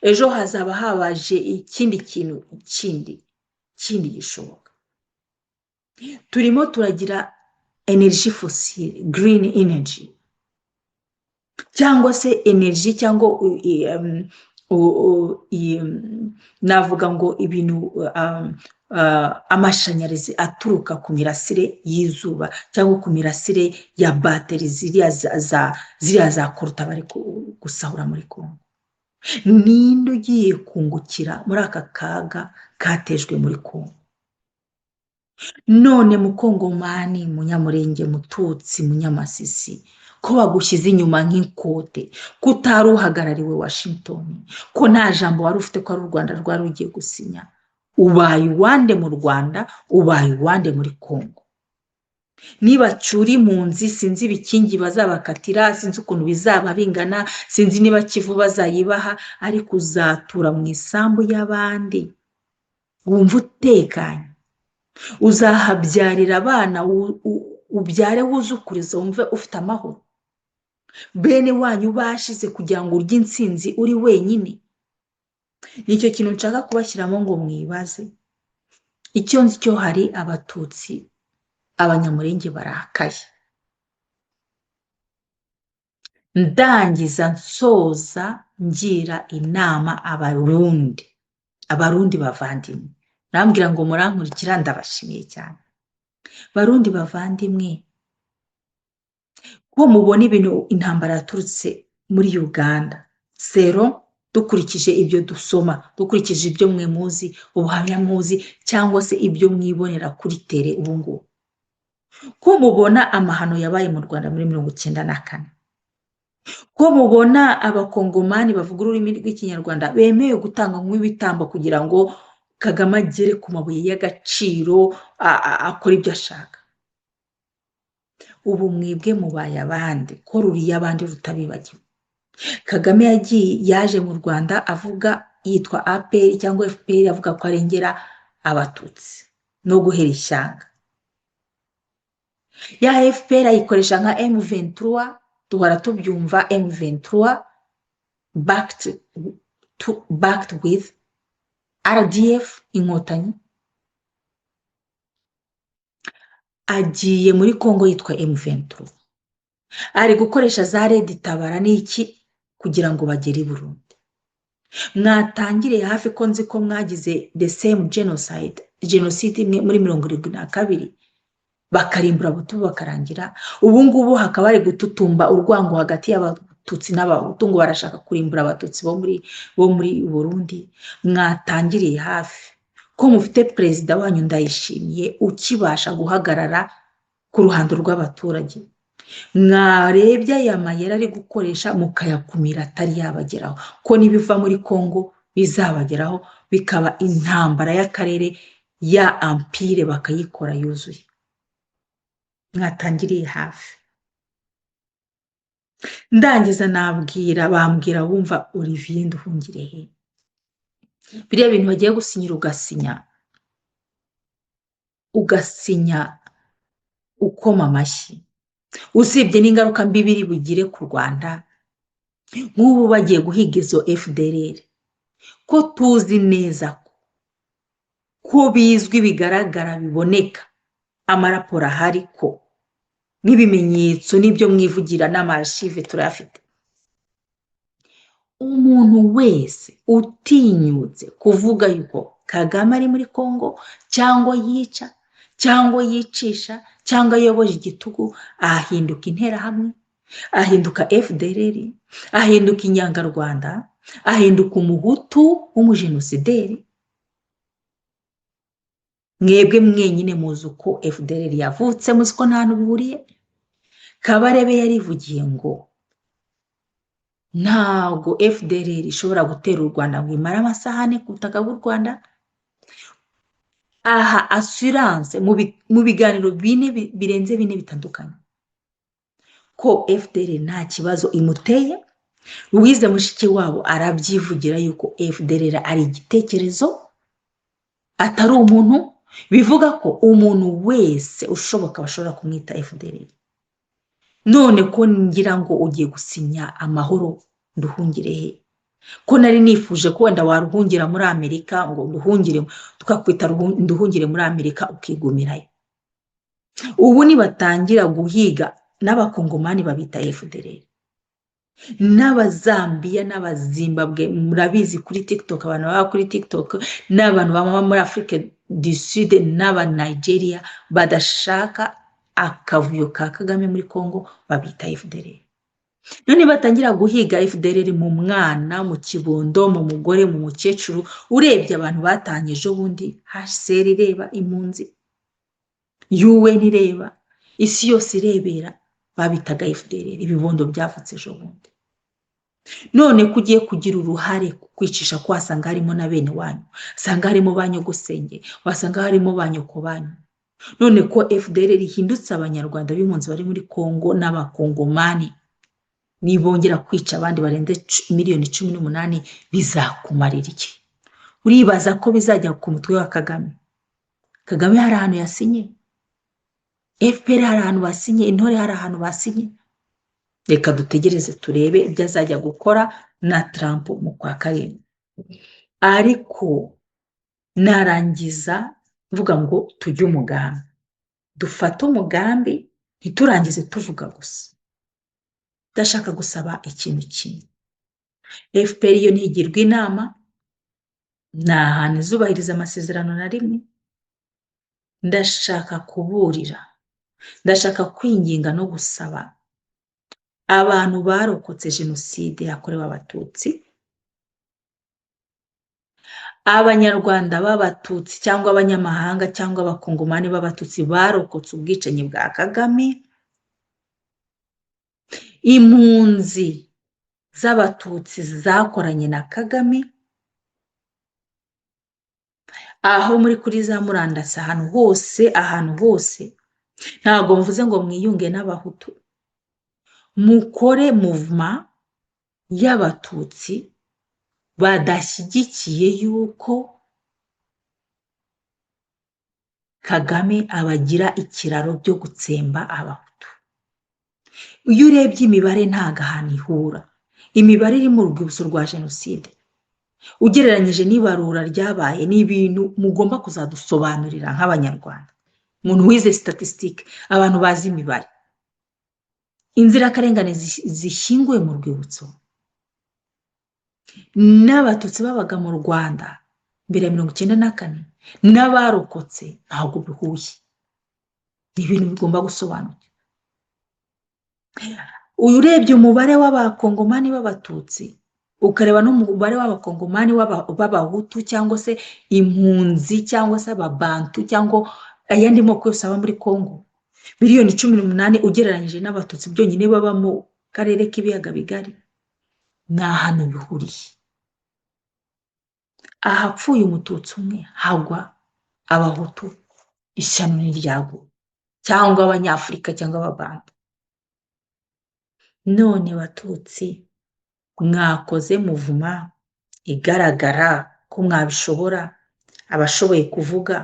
Speaker 1: ejo hazaba habaje ikindi kintu kindi gishoboka. turimo turagira energy fosile, green energy, cyangwa se energy cyangwa navuga ngo ibintu amashanyarazi aturuka ku mirasire y'izuba cyangwa ku mirasire ya bateri ziriya za koruta bari gusahura muri Kongo. Ninde ugiye kungukira muri aka kaga katejwe muri Kongo? None Mukongomani, Munyamurenge, Mututsi, Munyamasisi, ko bagushyize inyuma nk'ikote, ko utari uhagarariwe Washington, ko nta jambo wari ufite ko ari u Rwanda rwari rugiye gusinya, ubaye uwande mu Rwanda, ubaye uwande muri Kongo. Niba cyuri impunzi, sinzi ibikingi bazabakatira, sinzi ukuntu bizaba bingana, sinzi niba Kivu bazayibaha, ariko uzatura mu isambu y'abandi wumva utekanye. Uzahabyarira abana, ubyare wuzukuriza, wumve ufite amahoro. Bene wanyu bashize kugira ngo urye intsinzi uri wenyine. Nicyo kintu nshaka kubashyiramo ngo mwibaze. Icyo nzi cyo hari Abatutsi, Abanyamurenge barakaye. Ndangiza nsoza ngira inama Abarundi bavandimwe. Nambwira ngo murankurikira, ndabashimiye cyane. Barundi bavandimwe, ko mubona ibintu intambara yaturutse muri Uganda, sero dukurikije ibyo dusoma, dukurikije ibyo mwe muzi, ubuhamya muzi, cyangwa se ibyo mwibonera kuri tere ubu ngubu, ko mubona amahano yabaye mu Rwanda muri 1994, ko mubona Abakongomani bavuga ururimi rw'Ikinyarwanda bemeye gutanga nk'ibitambo kugira ngo Kagame agere ku mabuye y'agaciro, akora ibyo ashaka. Ubu mwebwe mubaye abandi, ko ruriya abandi rutabibagiwe. Kagame yaje mu Rwanda avuga, yitwa APR cyangwa FPR, avuga ko arengera Abatutsi no guhera ishyanga. Ya FPR ayikoresha nka M23, duhora tubyumva M23 backed with RDF, Inkotanyi. Agiye muri Kongo yitwa M23, ari gukoresha za Red Tabara n'iki kugira ngo bagere i Burundi. Mwatangire hafi ko nzi ko mwagize the same genocide muri 1972, bakarimbura Abahutu bakarangira. Ubu ngubu hakaba ari gututumba urwango hagati y'Abatutsi n'Abahutu, ngo barashaka kurimbura Abatutsi bo muri Burundi. Mwatangiriye hafi ko mufite perezida wanyu Ndayishimiye ukibasha guhagarara ku ruhando rw'abaturage. Mwarebye aya mayeri ari gukoresha mukayakumira atari yabageraho, ko nibiva muri Kongo bizabageraho, bikaba intambara y'akarere ya empire bakayikora yuzuye. Mwatangiriye hafi. Ndangiza bambwira wumva Olivier Nduhungirehe, biriya bintu bagiye gusinyira ugasinya ukoma amashyi, usibye n'ingaruka mbi biri bugire ku Rwanda. Nk'ubu bagiye guhiga izo FDLR, ko tuzi neza ko bizwi, bigaragara, biboneka, amaraporo ahari, ko n'ibimenyetso n'ibyo mwivugira n'amarchive turafite. Umuntu wese utinyutse kuvuga yuko Kagame ari muri Kongo, cyangwa yica, cyangwa yicisha, cyangwa yoboje igitugu, ahinduka interahamwe, ahinduka FDLR, ahinduka inyangarwanda, ahinduka umuhutu w'umujenosideri. Mwebwe mwenyine muzi uko FDLR yavutse, muzi ko nta hantu bihuriye. Kabarebe yarivugiye ngo ntabwo FDLR ishobora gutera u Rwanda ngo imare amasaha ane ku butaka bw'u Rwanda. Aha assurance mu biganiro birenze 4 bitandukanye ko FDLR nta kibazo imuteye. Louise Mushikiwabo arabyivugira yuko FDLR ari igitekerezo, atari umuntu. Bivuga ko umuntu wese ushoboka bashobora kumwita FDLR. None ko ngira ngo ugiye gusinya amahoro Nduhungirehe, ko nari nifuje ko wenda waruhungira muri Amerika, ngo nduhungire, tukakwita nduhungire muri Amerika ukigumirayo. ubu nibatangira guhiga n'abakongomani babita FDLR, n'abazambiya n'abazimbabwe, murabizi kuri TikTok, abantu baba kuri TikTok n'abantu baba muri Afrique du Sud n'abanigeria badashaka akavuyo ka Kagame muri Congo babita FDLR. none batangira guhiga FDLR mu mwana, mu kibondo, mu mugore, mu mukecuru, urebye abantu batanye ejo bundi, HCR ireba impunzi, UN ireba, isi yose irebera, babitaga FDLR, ibibondo byavutse ejo bundi. none kugiye kugira uruhare kwicisha ko wasanga harimo na bene wanyu, wasanga harimo banyogosenge, wasanga harimo banyoko banyu. none ko FDLR ihindutse abanyarwanda b'impunzi bari muri Congo n'abakongomani, nibongera kwica abandi barenze miliyoni 18, bizakumarira iki? uribaza ko bizajya ku mutwe wa Kagame? Kagame hari ahantu yasinye, FPR hari ahantu basinye, intore hari ahantu basinye. Reka dutegereze turebe ibyo azajya gukora na Trump mu kwa karindwi. Ariko narangiza mvuga ngo tujye umugambi, dufate umugambi, ntiturangize tuvuga gusa. Ndashaka gusaba ikintu kimwe, FPR iyo ntigirwa inama, nta hantu izubahiriza amasezerano na rimwe. Ndashaka kuburira, ndashaka kwinginga no gusaba abantu barokotse jenoside yakorewe abatutsi, abanyarwanda b'abatutsi cyangwa abanyamahanga cyangwa abakongomani b'abatutsi barokotse ubwicanyi bwa Kagame, impunzi z'abatutsi zakoranye na Kagame, aho muri kuri za murandasi, ahantu hose, ntabwo mvuze ngo mwiyunge n'abahutu, mukore movement y'abatutsi badashyigikiye yuko Kagame abagira ikiraro byo gutsemba abahutu. Iyo urebye imibare ntago ahantu ihura, imibare iri mu rwibutso rwa jenoside ugereranyije n'ibarura ryabaye, n'ibintu mugomba kuzadusobanurira nk'abanyarwanda, umuntu wize statistique, abantu bazi imibare. Inzirakarengane zishyinguwe mu rwibutso n'abatutsi babaga mu Rwanda mbere ya 1994 n'abarokotse ntabwo bihuye. Ni ibintu bigomba gusobanuka. Urebye umubare w'abakongomani b'abatutsi, ukareba n'umubare w'abakongomani b'abahutu cyangwa se impunzi cyangwa se ababantu cyangwa ayandi moko yose aba muri Congo, miliyoni 18, ugereranyije n'abatutsi byonyine baba mu karere k'ibiyaga bigari, nta hantu bihuriye. Ahapfuye umututsi umwe hagwa abahutu ishyano n'iryago, cyangwa abanyafurika cyangwa ababantu. none batutsi mwakoze muvuma igaragara ko mwabishobora, abashoboye kuvuga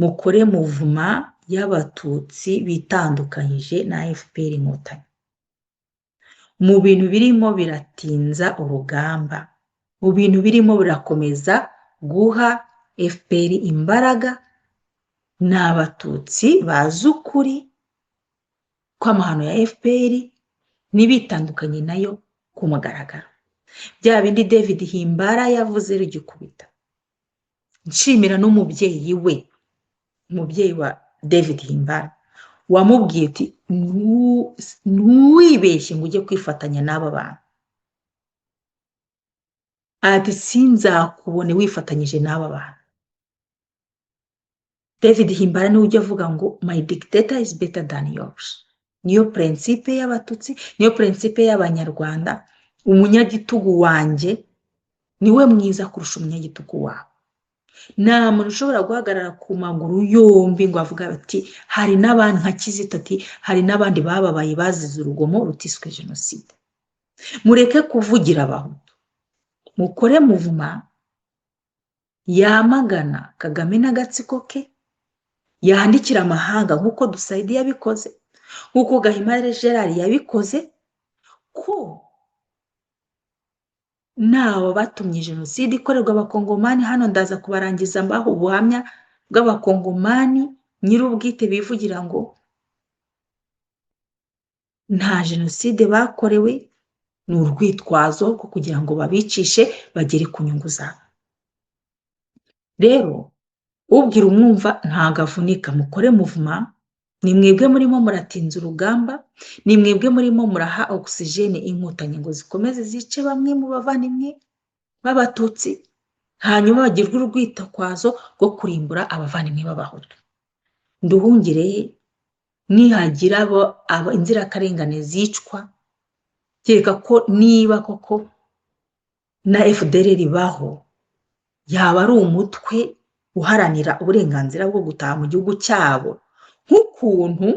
Speaker 1: mukore muvuma y'abatutsi bitandukanyije na FPR Inkotanyi. Mu bintu birimo biratinza urugamba, mu bintu birimo birakomeza guha FPR imbaraga, n'abatutsi bazi ukuri kw'amahano ya FPR n'ibitandukanye nayo ku mugaragaro. Bya bindi David Himbara yavuze rugikubita. Nshimira n'umubyeyi we, umubyeyi wa David Himbara, wamubwiye ati ntuwibeshye ngo ujye kwifatanya n'aba bantu. Ati sinzakubone wifatanyije n'aba bantu. David Himbara niwe ujya avuga ngo my dictator is better than yours. Niyo principe y'abatutsi, niyo principe y'abanyarwanda. Umunyagitugu wanjye niwe mwiza kurusha umunyagitugu wawe. Nta muntu ushobora guhagarara ku maguru yombi ngo avuga ati hari n'abandi nka Kizito, ati hari n'abandi bababaye bazize urugomo rutiswe jenoside. Mureke kuvugira abahutu, mukore muvuma yamagana Kagame n'agatsiko ke, yandikira amahanga nk'uko Dusaidi yabikoze, nk'uko Gahimare Gerard yabikoze, ko nawe batumye jenoside ikorerwa abakongomani. Hano ndaza kubarangiza mbaho ubuhamya bw'abakongomani nyir'ubwite bivugira ngo nta jenoside bakorewe, ni urwitwazo rwo kugira ngo babicishe bagere ku nyungu zabo. rero ubwira umwumva ntago avunika, mukore muvuma, ni mwebwe murimo muratinza urugamba, ni mwebwe murimo muraha oxygene inkotanyi ngo zikomeze zice bamwe mu bavandimwe b'abatutsi, hanyuma bagirwe urwitwazo rwo kurimbura abavandimwe b'abahutu. Nduhungirehe nihagira inzirakarengane zicwa, kereka ko niba koko na FDLR baho, yaba ari umutwe uharanira uburenganzira bwo gutaha mu gihugu cyabo, nk'ukuntu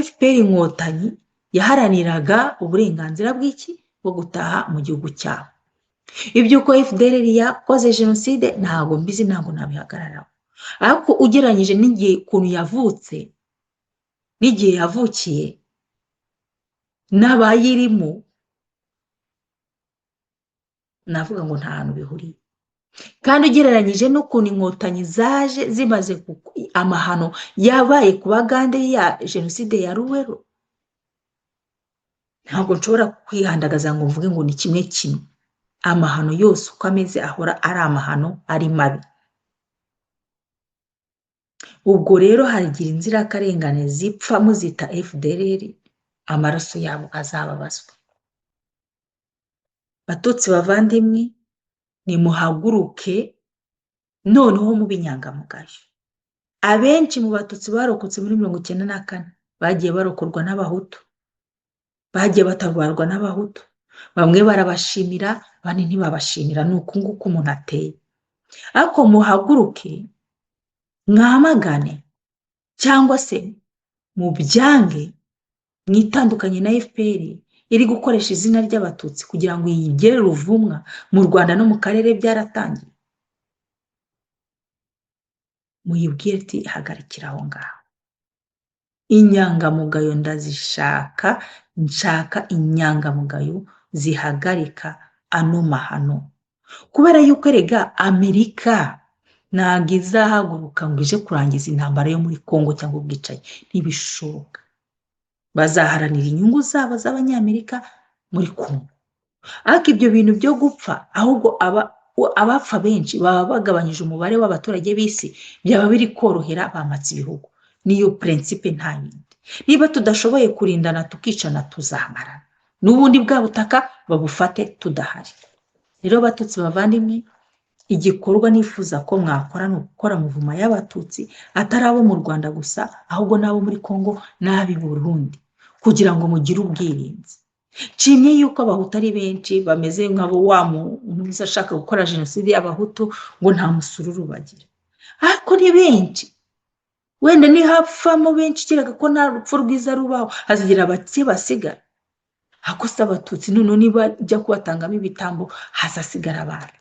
Speaker 1: FPR inkotanyi yaharaniraga uburenganzira bw'iki bwo gutaha mu gihugu cyabo. Iby'uko FDLR yakoze jenoside ntabwo mbizi, ntabwo nabihagararaho, ariko ugereranyije n'igihe ukuntu yavutse n'igihe yavukiye n'abayirimo, navuga ngo nta hantu bihuriye. Kandi ugereranyije n'ukuntu inkotanyi zaje zimaze amahano yabaye ku bagande ya jenoside ya Ruwero, ntabwo nshobora kwihandagaza ngo mvuge ngo ni kimwe kimwe. Amahano yose uko ameze ahora ari amahano, ari mabi. Ubwo rero harigira inzirakarengane zipfa muzita FDLR, amaraso yabo azababazwa. Batutsi bavandimwe, nimuhaguruke noneho mube inyangamugayo. Abenshi mu batutsi barokotse muri 1994 bagiye barokorwa n'abahutu, bagiye batabarwa n'abahutu, bamwe barabashimira, abandi ntibabashimira, ni uku nguku umuntu ateye. Ariko muhaguruke mwamagane cyangwa se mubyange, mwitandukanye na FPR iri gukoresha izina ry'abatutsi kugira ngo yigere ruvumwa mu Rwanda no mu karere byaratangiye. Muyibwire ati hagarikira aho ngaho. Inyangamugayo ndazishaka, nshaka inyangamugayo zihagarika ano mahano, kubera yuko erega Amerika ntabwo izahaguruka ngo ije kurangiza intambara yo muri Kongo cyangwa ubwicanyi, ntibishoboka. Bazaharanira inyungu zabo z'abanyamerika muri Kongo, ariko ibyo bintu byo gupfa, ahubwo abapfa benshi baba bagabanyije umubare w'abaturage b'isi, byaba biri korohera bamatse ibihugu. Niyo principe nta yindi. Niba tudashoboye kurindana tukicana, tuzamarana n'ubundi bwa butaka babufate tudahari. Rero batutsi bavandimwe, igikorwa nifuza ko mwakora ni ugukora muvuma y'abatutsi, atari abo mu Rwanda gusa, ahubwo n'abo muri Kongo n'ab'i Burundi, kugira ngo mugire ubwirinzi. Nshimye yuko abahutu ari benshi bameze nk'abo wa muntu ashaka gukora jenoside y'abahutu ngo nta musururu bagira, ariko ni benshi. Wenda nihapfamo benshi kiraga ko nta rupfu rwiza rubaho, hazigira bake basigara. Ariko se abatutsi noneho niba jya kubatangamo ibitambo hazasigara abantu.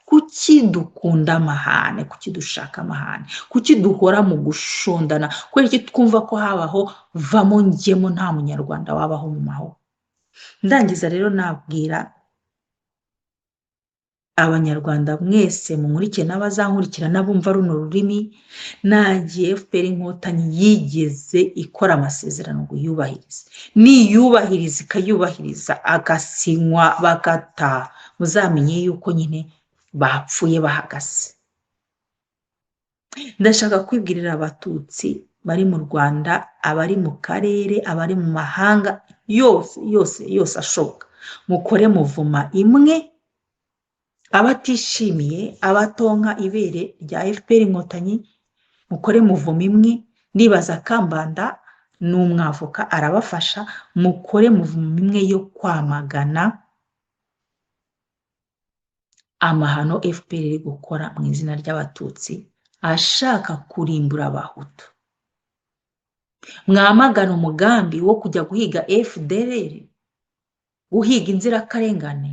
Speaker 1: Kuki dukunda amahane? Kuki dushaka amahane? Kuki duhora mu gushondana? Kubera iki twumva ko habaho vamo njyemo nta munyarwanda wabaho mu mahoro? Ndangiza rero nabwira abanyarwanda mwese munkurikire n'abazankurikira n'abumva runo rurimi, nagiye FPR inkotanyi yigeze ikora amasezerano ngo yubahirize, niyubahiriza ikayubahiriza agasinywa bagataha, muzamenye yuko nyine bapfuye bahagaze. Ndashaka kwibwirira abatutsi bari mu Rwanda, abari mu karere, abari mu mahanga yose ashoboka, mukore muvuma imwe. Abatishimiye, abatonka ibere rya FPR inkotanyi, mukore muvuma imwe. Nibaza Kambanda n'umwavoka arabafasha, mukore muvuma imwe yo kwamagana amahano FPR iri gukora mu izina ry'abatutsi, ashaka kurimbura abahutu. Mwamagana umugambi wo kujya guhiga FDLR, guhiga inzirakarengane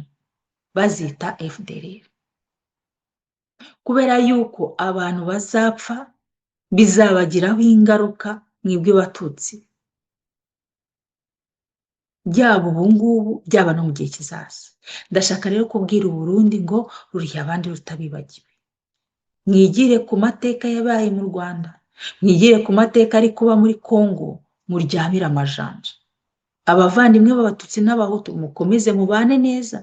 Speaker 1: bazita FDLR, kubera yuko abantu bazapfa bizabagiraho ingaruka mwebwe batutsi, byaba ubu ngubu byaba no mu gihe kizaza. Ndashaka rero kubwira Uburundi ngo ruriya abandi rutabibagiwe. Mwigire ku mateka yabaye mu Rwanda, mwigire ku mateka ari kuba muri Kongo, muryamire amajanja. abavandimwe b'abatutsi n'abahutu mukomeze mubane neza,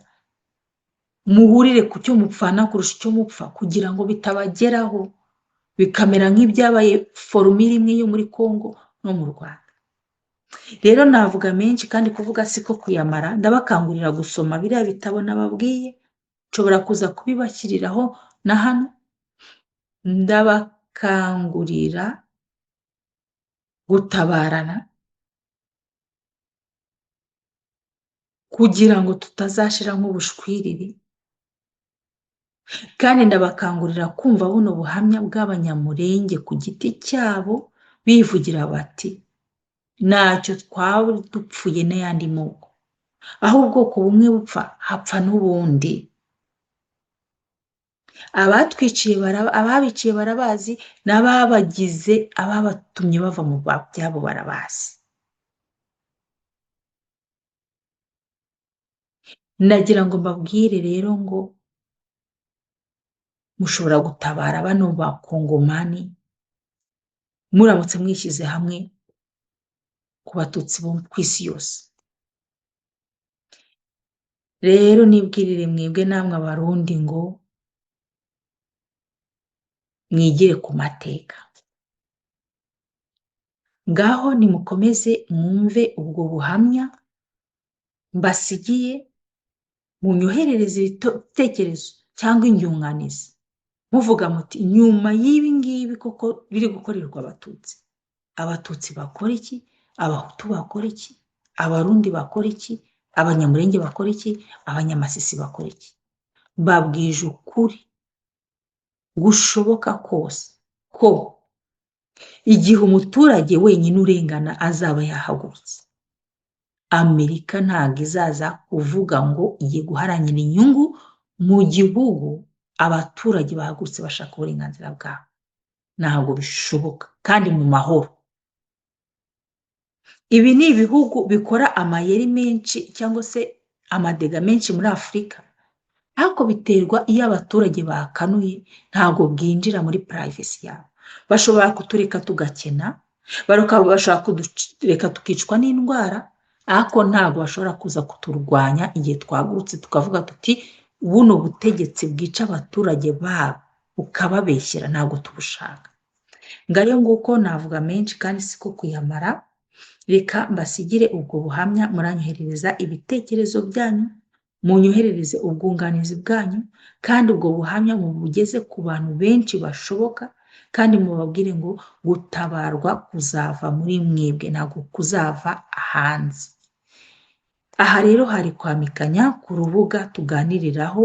Speaker 1: muhurire ku cyo mupfana kurusha icyo mupfa, kugira ngo bitabageraho bikamera nk'ibyabaye forumire imwe yo muri Congo no mu Rwanda. Rero navuga menshi kandi kuvuga siko kuyamara, ndabakangurira gusoma biriya bitabo nababwiye, nshobora kuza kubibashyiriraho na hano, ndabakangurira gutabarana kugira ngo tutazashira nk'ubushwiriri, kandi ndabakangurira kumva buno buhamya bw'Abanyamulenge ku giti cyabo bivugira bati ntacyo twaba dupfuye n'ayandi moko, aho ubwoko bumwe bupfa hapfa n'ubundi. Ababiciye barabazi, n'ababagize ababatumye bava mu byabo barabazi. Nagira ngo mbabwire rero ngo mushobora gutabara bano bakongomani muramutse mwishyize hamwe ku batutsi bo ku isi yose. Rero nibwirire mwebwe namwe abarundi ngo mwigire ku mateka, ngaho nimukomeze mwumve ubwo buhamya mbasigiye, munyoherereze ibitekerezo cyangwa inyunganizi muvuga muti nyuma y'ibi ngibi koko biri gukorerwa abatutsi bakora iki, abahutu bakora iki, abarundi bakora iki, abanyamulenge bakora iki, abanyamasisi bakora iki. Babwije ukuri gushoboka kose ko igihe umuturage wenyine urengana azaba yahagurutse, Amerika ntabwo izaza kuvuga ngo igiye guharanira inyungu mu gihugu abaturage bahagurutse bashaka uburenganzira bwabo. Ntabwo bishoboka, kandi mu mahoro. Ibi ni ibihugu bikora amayeri menshi cyangwa se amadega menshi muri Afurika, ariko biterwa iyo abaturage bakanuye, ntabwo bwinjira muri privacy yabo. Bashobora kutureka tugakena, bashobora kutureka tukicwa n'indwara, ariko ntabwo bashobora kuza kuturwanya igihe twagurutse tukavuga tuti buno butegetsi bwica abaturage babo ukababeshyera, ntabwo tubushaka. Ngari nguko navuga menshi kandi siko kuyamara, reka mbasigire ubwo buhamya, muranyoherereza ibitekerezo byanyu, munyoherereze ubwunganizi bwanyu, kandi ubwo buhamya mubugeze ku bantu benshi bashoboka, kandi mubabwire ngo gutabarwa kuzava muri mwebwe, ntabwo kuzava hanze. Aha rero hari kwamikanya ku rubuga tuganiriraho,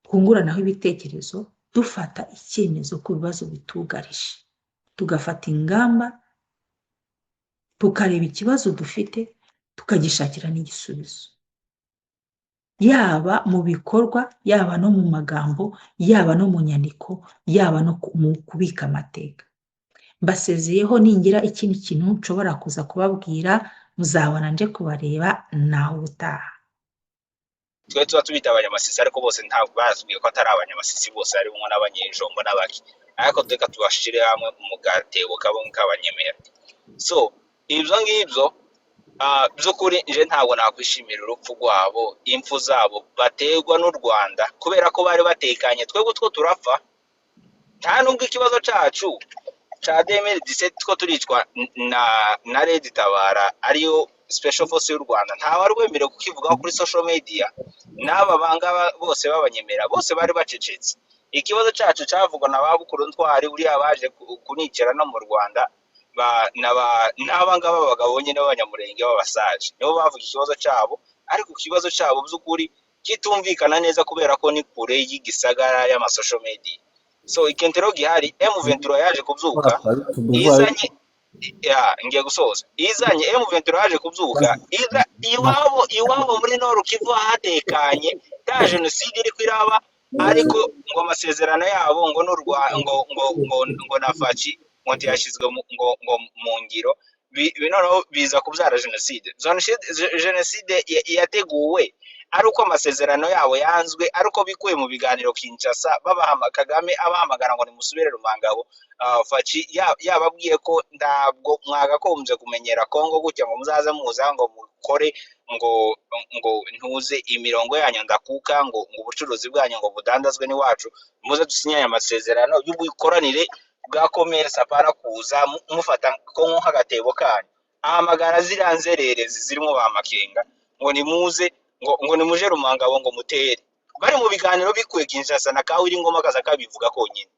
Speaker 1: twunguranaho ibitekerezo, dufata icyemezo ku bibazo bitugarije, tugafata ingamba, tukareba ikibazo dufite, tukagishakira n'igisubizo, yaba mu bikorwa, yaba no mu magambo, yaba no mu nyandiko, yaba no mu kubika amateka. Mbasezeyeho, ningira ikindi kintu nshobora kuza kubabwira muzabona nje kubareba naho ubutaha.
Speaker 2: Twe tuba tubita abanyamasisi, ariko bose ntabwo bazwiye ko atari abanyamasisi bose, harimo n'abanyejombo n'abaki, ariko reka tubashire hamwe mu gatebo kabamwe k'abanyemera. So ibyo ngibyo by'ukuri nje ntabwo nakwishimira urupfu rwabo, impfu zabo baterwa n'u Rwanda kubera ko bari batekanye, twebwe two turapfa. Nta nubwo ikibazo cyacu ca 2017 two turicwa na Red Tabara ariyo Special Force y'u Rwanda, nta wari wemerewe kukivugaho kuri social media. N'aba banga bose b'abanyemera bose bari bacecetse. Ikibazo cyacu cyavugwa na babukuru ntwari uriya baje kunicira no mu Rwanda, n'abanga b'abagabo nyine b'abanyamurenge b'abasaje nibo bavuga ikibazo cyabo, ariko ikibazo cyabo by'ukuri kitumvikana neza kubera ko ni kure y'igisagara y'amasocial media. So ikentero gihari, M23 yaje kubyuka izanye ngiye gusoza, izanye M23 yaje kubyuka iwabo muri Nord Kivu hatekanye, ta jenoside iri kwiraba, ariko ngo amasezerano yabo ngo ngo nafaci ngo yashyizwe mu ngiro, noneho biza kubyara jenoside. Jenoside yateguwe ari uko amasezerano yabo yanzwe, ariko bikuye mu biganiro Kinshasa, Kagame abahamagara ngo nimusubire Rumangabo. Faci yababwiye ko ntabwo mwagakombye kumenyera Kongo gutya ngo muzaza muza ngo mukore ngo ntuze imirongo yanyu ndakuka ngo ubucuruzi bwanyu ngo budandazwe n'iwacu muze dusinyanye amasezerano y'ubukoranire bwa commerce apana kuza mufata ko nk'agatebo kanyu ahamagara ziriya nzererezi zirimo ba Makenga ngo nimuze ngo nimuje Rumangabo ngo mutere bari mu biganiro bikuye Kinshasa na Kawiri Ngoma kaza kabivuga konyine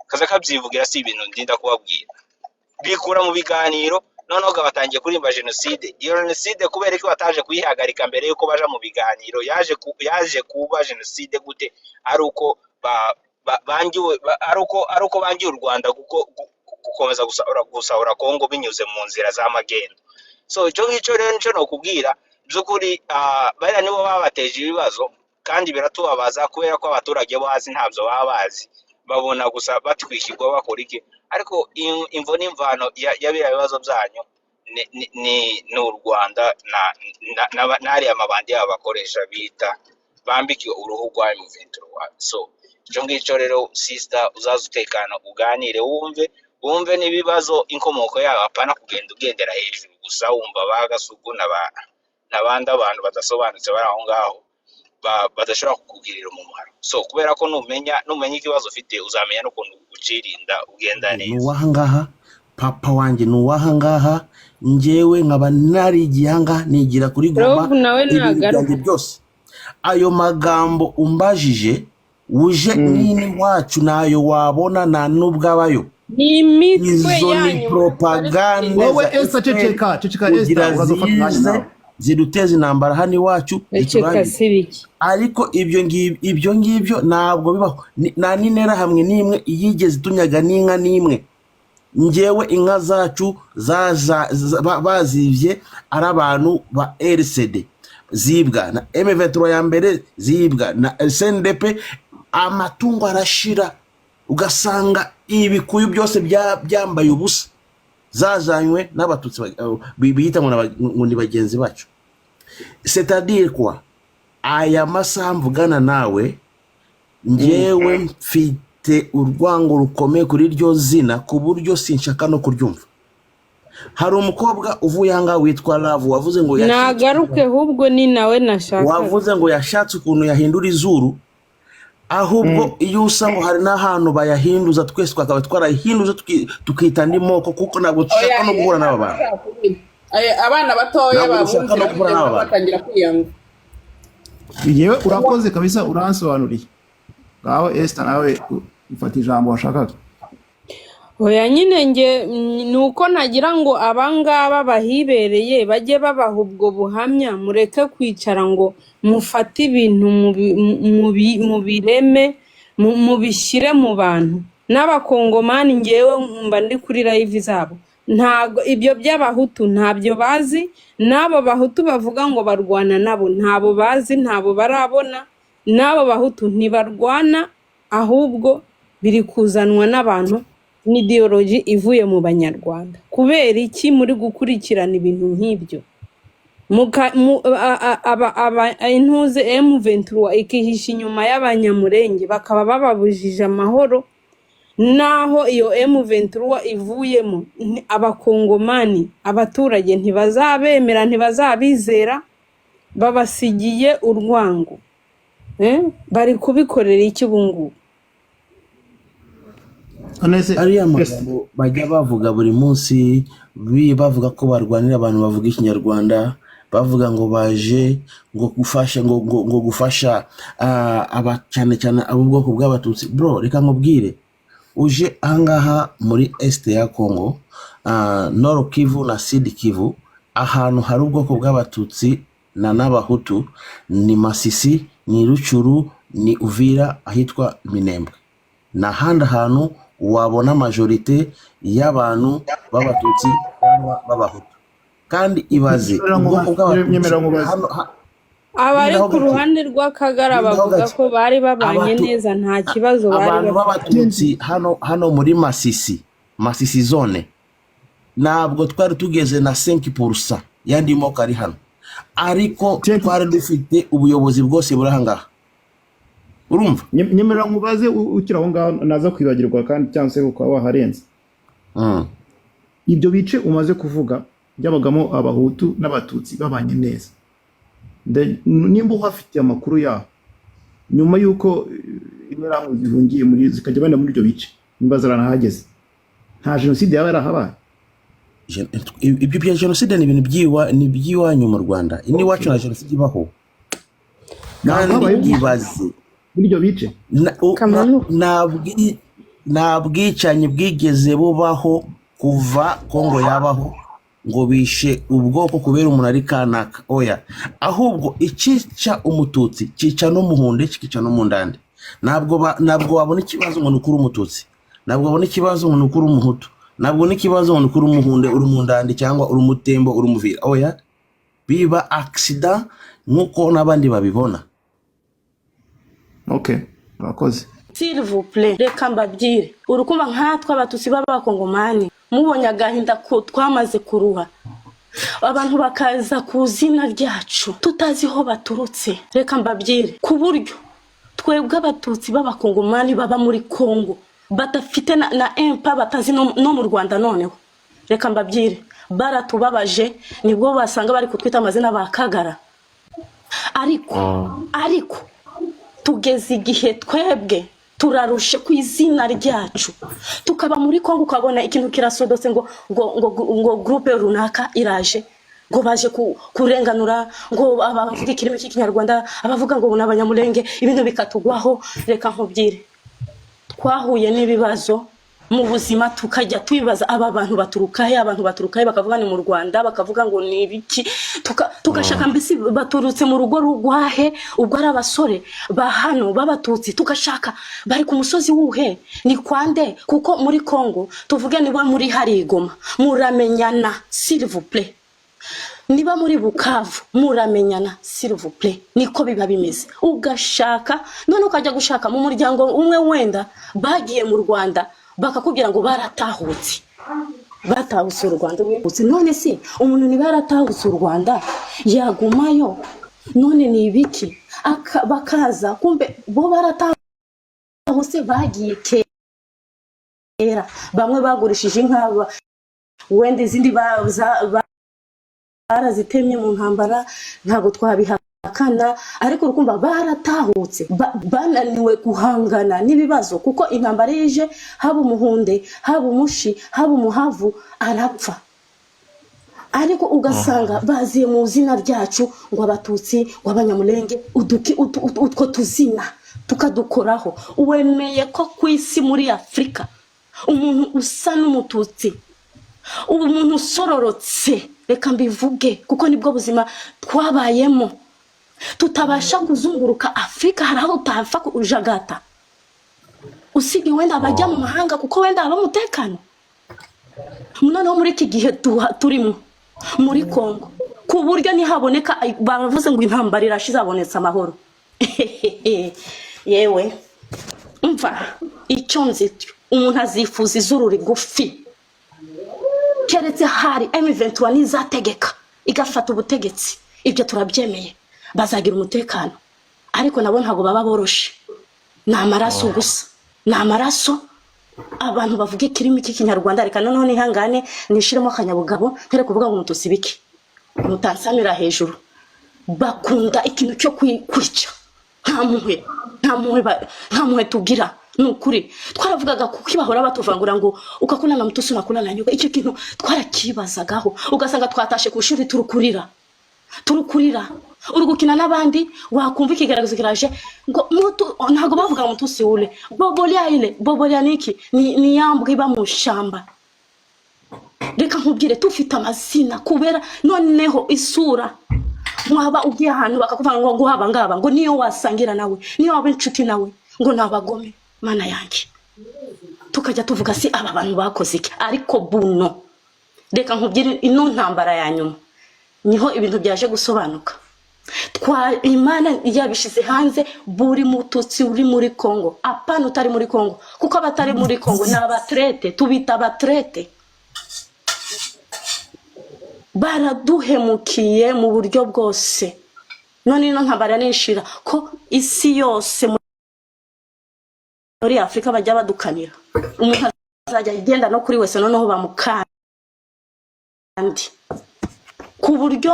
Speaker 2: kaza kabyivugira si ibintu ndinda kubabwira bikura mu biganiro noneho gabatangiye kurimba genocide iyo genocide kubera ko bataje kuyihagarika mbere yuko baja mu biganiro yaje kuba genocide gute ari uko bangiwe ari uko bangiye u Rwanda kuko gukomeza gusahura Kongo binyuze mu nzira za magendo. So icyo ngicyo rero nico nokubwira by'ukuri bariya nibo babateje ibibazo kandi biratubabaza kubera ko abaturage bazi ntabyo baba bazi babona gusa batwikirwa bakora iki ariko imvo n'imvano y'abiriya bibazo byanyu ni u Rwanda n'ariya mabandi yabo bakoresha bita bambikiwe uruhu rwa M23. So icyo ngicyo rero sister uzaza utekana uganire wumve n'ibibazo inkomoko yabo apana kugenda ugendera hejuru gusa wumva bagasugu n'abandi abantu badasobanutse bari aho ngaho badashobora kukugirira umumaro. So kubera ko numenya ikibazo ufite uzamenya n'ukuntu ucirinda ugenda neza.
Speaker 3: Nuwahangaha papa wanje nuwahangaha njyewe nkaba nari igihanga nigira kuri Goma ibintu byose ayo magambo umbajije uje nini wacu nayo wabona na nubwabayo
Speaker 4: ni imitwe yanyu
Speaker 3: ni propaganda
Speaker 5: wowe esa ceceka esa urazofata mwanya
Speaker 3: ziduteza intambara hano iwacu ariko ibyo ngibyo ntabwo bibaho na ninera hamwe n'imwe yigeze tunyaga n'inka n'imwe njyewe inka zacu bazivye ari abantu ba RCD zibwa na M23 ya mbere zibwa na SNDP amatungo arashira ugasanga ibikuyu byose byambaye ubusa zazanywe n'abatutsi biyita ngo ni bagenzi bacu. C'est-à-dire quoi aya masaha mvugana nawe njyewe mfite urwango rukomeye kuri iryo zina ku buryo sinshaka no kuryumva. Hari umukobwa uvuye hanga witwa Love wavuze ngo
Speaker 4: nagaruke ahubwo ni nawe nashaka
Speaker 3: wavuze ngo yashatse ukuntu yahindura izuru ahubwo iyo usanga hari n'ahantu bayahinduza twese twakaba twarahinduza tukita ndi moko kuko ntabwo dushaka no guhura n'aba bantu
Speaker 6: abana batoya babunzira batangira kwiyanga.
Speaker 5: yewe urakoze kabisa uransobanuriye ngaho Esther nawe ufata ijambo washakaga.
Speaker 4: oya nyine nge nuko nagira ngo abangaba bahibereye bajye babaha ubwo buhamya mureke kwicara ngo mufate ibintu mu bireme mubishyire mu bantu n'abakongomani ngewe mba ndi kuri live zabo ntago ibyo by'abahutu ntabyo bazi n'abo bahutu bavuga ngo barwana nabo ntabo bazi ntabo barabona n'abo bahutu ntibarwana ahubwo biri kuzanwa n'abantu ni ideology ivuye mu banyarwanda. Kubera iki muri gukurikirana ibintu nk'ibyo intuze M23 ikihisha inyuma y'abanyamurenge bakaba bababujije amahoro naho iyo M23 ivuyemo abakongomani abaturage ntibazabemera ntibazabizera babasigiye urwango bari kubikorera iki bungu
Speaker 3: ariya magambo bajya bavuga buri munsi bavuga ko barwanira abantu bavuga ikinyarwanda bavuga ngo baje ngo gufasha cyane abo bwoko bw'abatutsi. Bro reka nkubwire uje ahangaha muri Est ya Congo Nord Kivu na Sud Kivu ahantu hari ubwoko bw'abatutsi n'abahutu ni Masisi ni Ruchuru ni Uvira ahitwa Minembwe na handi hantu wabona majorite y'abantu b'abatutsi cyangwa b'abahutu kandi ibaze
Speaker 4: abari ku ruhande rw'Akagara bavuga ko bari babanye neza nta kibazo bari
Speaker 3: abantu b'abatutsi hano muri Masisi zone ntabwo twari tugeze na 5% yandi moko ari hano ariko twari dufite ubuyobozi bwose burahangaha. Urumva
Speaker 5: nyemera nkubaze ukira aho ngaho naza kwibagirwa kandi cyangwa se ukaba waharenze ibyo bice umaze kuvuga byabagamo abahutu n'abatutsi babanye neza. Nimba uhafitiye amakuru yaho nyuma y'uko interahamwe zihungiye muri zikajya benda muri ibyo bice nimba zaranahageze nta jenoside yaba yarahabaye.
Speaker 3: Ibyo bya jenoside ni ibintu by'iwanyu mu Rwanda, iwacu na jenoside ibaho kandi ibaze
Speaker 5: muri ibyo bice
Speaker 3: nta bwicanyi bwigeze bubaho kuva Kongo yabaho ngo bishe ubwoko kubera umuntu ari kanaka, oya, ahubwo icica umututsi cica n'umuhunde kikica n'umundande. Ntabwo wabona ikibazo ngo nukuri umututsi, ntabwo wabona ikibazo ngo nukuri umuhutu, ntabwo wabona ikibazo ngo nukuri umuhunde uri umundande cyangwa uri umutembo uri umuvira, oya, biba accident nkuko n'abandi babibona.
Speaker 5: Okay, urakoze.
Speaker 7: S'il vous plaît, reka mbabwire urukumva nkatwe abatutsi b'abakongomani mubonye agahinda ko twamaze kuruha, abantu bakaza ku zina ryacu tutazi ho baturutse. Reka mbabwire ku buryo twebwe abatutsi b'abakongomani baba muri Kongo batafite na empa batazi no mu Rwanda. Noneho reka mbabwire baratubabaje, nibwo basanga bari kutwita amazina bakagara, ariko tugeze igihe twebwe turarushe ku izina ryacu, tukaba muri Kongo ukabona ikintu kirasodotse ngo groupe runaka iraje ngo baje kurenganura ngo abavuga ikirimi cy'ikinyarwanda, abavuga ngo n'abanyamulenge, ibintu bikatugwaho. Reka nkubwire twahuye n'ibibazo mu buzima tukajya twibaza aba bantu baturukahe, bakavuga ni mu Rwanda, bakavuga ngo ni ibiki, tugashaka mbese baturutse mu rugo rugwahe, ubwo ari abasore ba hano b'abatutsi, tugashaka bari ku musozi wuhe ni kwande, kuko muri Kongo tuvuge niba muri Harigoma muramenyana s'il vous plaît, niba muri Bukavu muramenyana s'il vous plaît, niko biba bimeze. Ugashaka none ukajya gushaka mu muryango umwe wenda bagiye mu Rwanda bakakubwira ngo baratahutse u Rwanda. None se umuntu niba yaratahutse u Rwanda yagumayo, none ni ibiki bakaza kumbe bo baratahutse bagiye kera, bamwe bagurishije inka wenda izindi barazitemye mu ntambara, ntabwo twabihakana, ariko urukumva baratahutse bananiwe guhangana n'ibibazo, kuko intambara yije haba umuhunde haba umushi haba umuhavu arapfa, ariko ugasanga baziye mu zina ryacu ngo abatutsi ngo abanyamulenge, utwo tuzina tukadukoraho. Wemeye ko ku isi muri Afrika umuntu usa n'umututsi, umuntu usororotse, reka mbivuge kuko nibwo buzima twabayemo, tutabasha kuzunguruka Afrika, hari aho utapfa kujagata usibye wenda abajya mu mahanga kuko wenda aba umutekano. Noneho muri iki gihe turimo muri Kongo ku buryo nihaboneka bavuze ngo intambara irashize abonetse amahoro. Yewe umva icyo nzityo, umuntu azifuza izuru rigufi, keretse hari M23 nizategeka igafata ubutegetsi, ibyo turabyemeye, bazagira umutekano, ariko nabo ntago baba boroshe, na amaraso gusa, na amaraso. Abantu bavuga ikirimi cy'ikinyarwanda, reka none ihangane nishiremo akanyabugabo ntere kuvuga ngo umututsi biki mutansamira hejuru, bakunda ikintu cyo kwica, nta muhe tugira. Nukuri twaravugaga kuko ibahora batuvangura ngo ukakunana mutusi nakunana nyuga, icyo kintu twarakibazagaho, ugasanga twatashe ku ishuri turukurira urugukina n'abandi, wakumva ikigaragazo kiraje ngo ntago bavuga mutusi ule bobolia niki ni yambwe iba mu shamba. Reka nkubwire tufite amazina kubera noneho isura, mwaba ugiye ahantu bakakuvuga ngo haba ngaba ngo niyo wasangira nawe, niyo waba inshuti nawe ngo nabagome. Mana yanjye tukajya tuvuga si aba bantu bakoze iki, ariko buno reka nkubwire ino ntambara ya nyuma niho ibintu byaje gusobanuka. Imana yabishize hanze buri mututsi uri muri Kongo, apana utari muri Kongo, kuko abatari muri Kongo ni abatrete, tubita abatrete. Baraduhemukiye mu buryo bwose. None ino ntambara nishira ko isi yose muri Afrika bajya badukanira, umuntu azajya igenda no kuri wese noneho bamukandi. ku buryo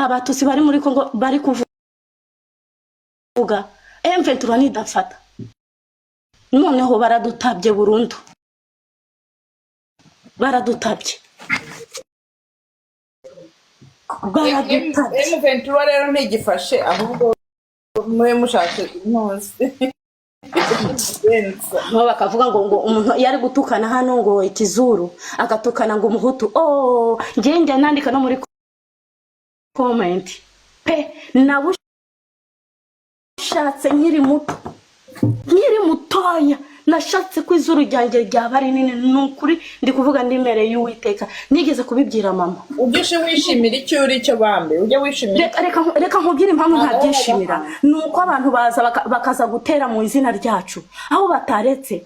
Speaker 7: abatutsi bari muri Kongo bari kuvuga M23 nidafata noneho baradutabye burundu, baradutabye
Speaker 6: M23 rero ntigifashe ahubwo mwe mushaka intuzi
Speaker 7: no bakavuga ngo umuntu yari gutukana hano ngo ikizuru agatukana ngo umuhutu ngenge nandika no muri comment pe nabushatse nkiri mutoya nashatse ko izuru ryanjye ryaba ari nini nukuri ndi kuvuga ndi imbere y'Uwiteka nigeze kubibwira mama.
Speaker 6: Ujye wishimira icyo uri cyo bambe ujye wishimira
Speaker 7: reka nkubwire impamvu ntabyishimira nuko abantu baza bakaza gutera mu izina ryacu aho bataretse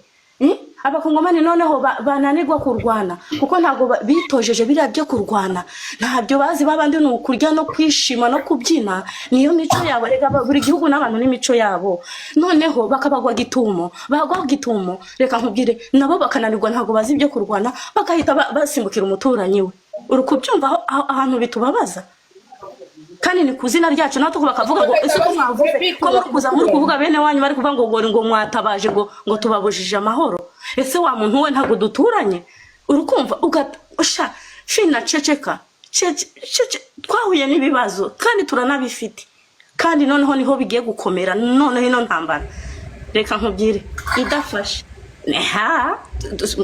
Speaker 7: abakongomani noneho bananirwa kurwana kuko ntago bitojeje biriya byo kurwana, ntabyo bazi babandi ni ukurya no kwishima no kubyina, niyo mico yabo. Reka buri gihugu n'abantu n'imico yabo, noneho bakabagwa gitumo reka nkubwire nabo bakananirwa ntago bazi ibyo kurwana bakahita basimbukira umuturanyi we. Uri kubyumva ahantu bitubabaza kandi ni kuzina ryacu natwe bakavuga ngo ese ko mwavuze ko muri kuvuga bene wanyu bari kuvuga ngo mwatabaje ngo tubabujije amahoro. Ese wa muntu we ntago duturanye? Urukumva ugasha fina ceceka twahuye n'ibibazo kandi turanabifite kandi noneho niho bigiye gukomera noneho ino ntambara. Reka nkubwire idafashe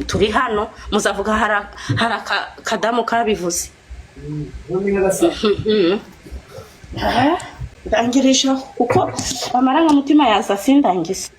Speaker 7: turi hano muzavuga hari akadamu kabivuze ndangirije kuko amarangamutima yaza sindangiza.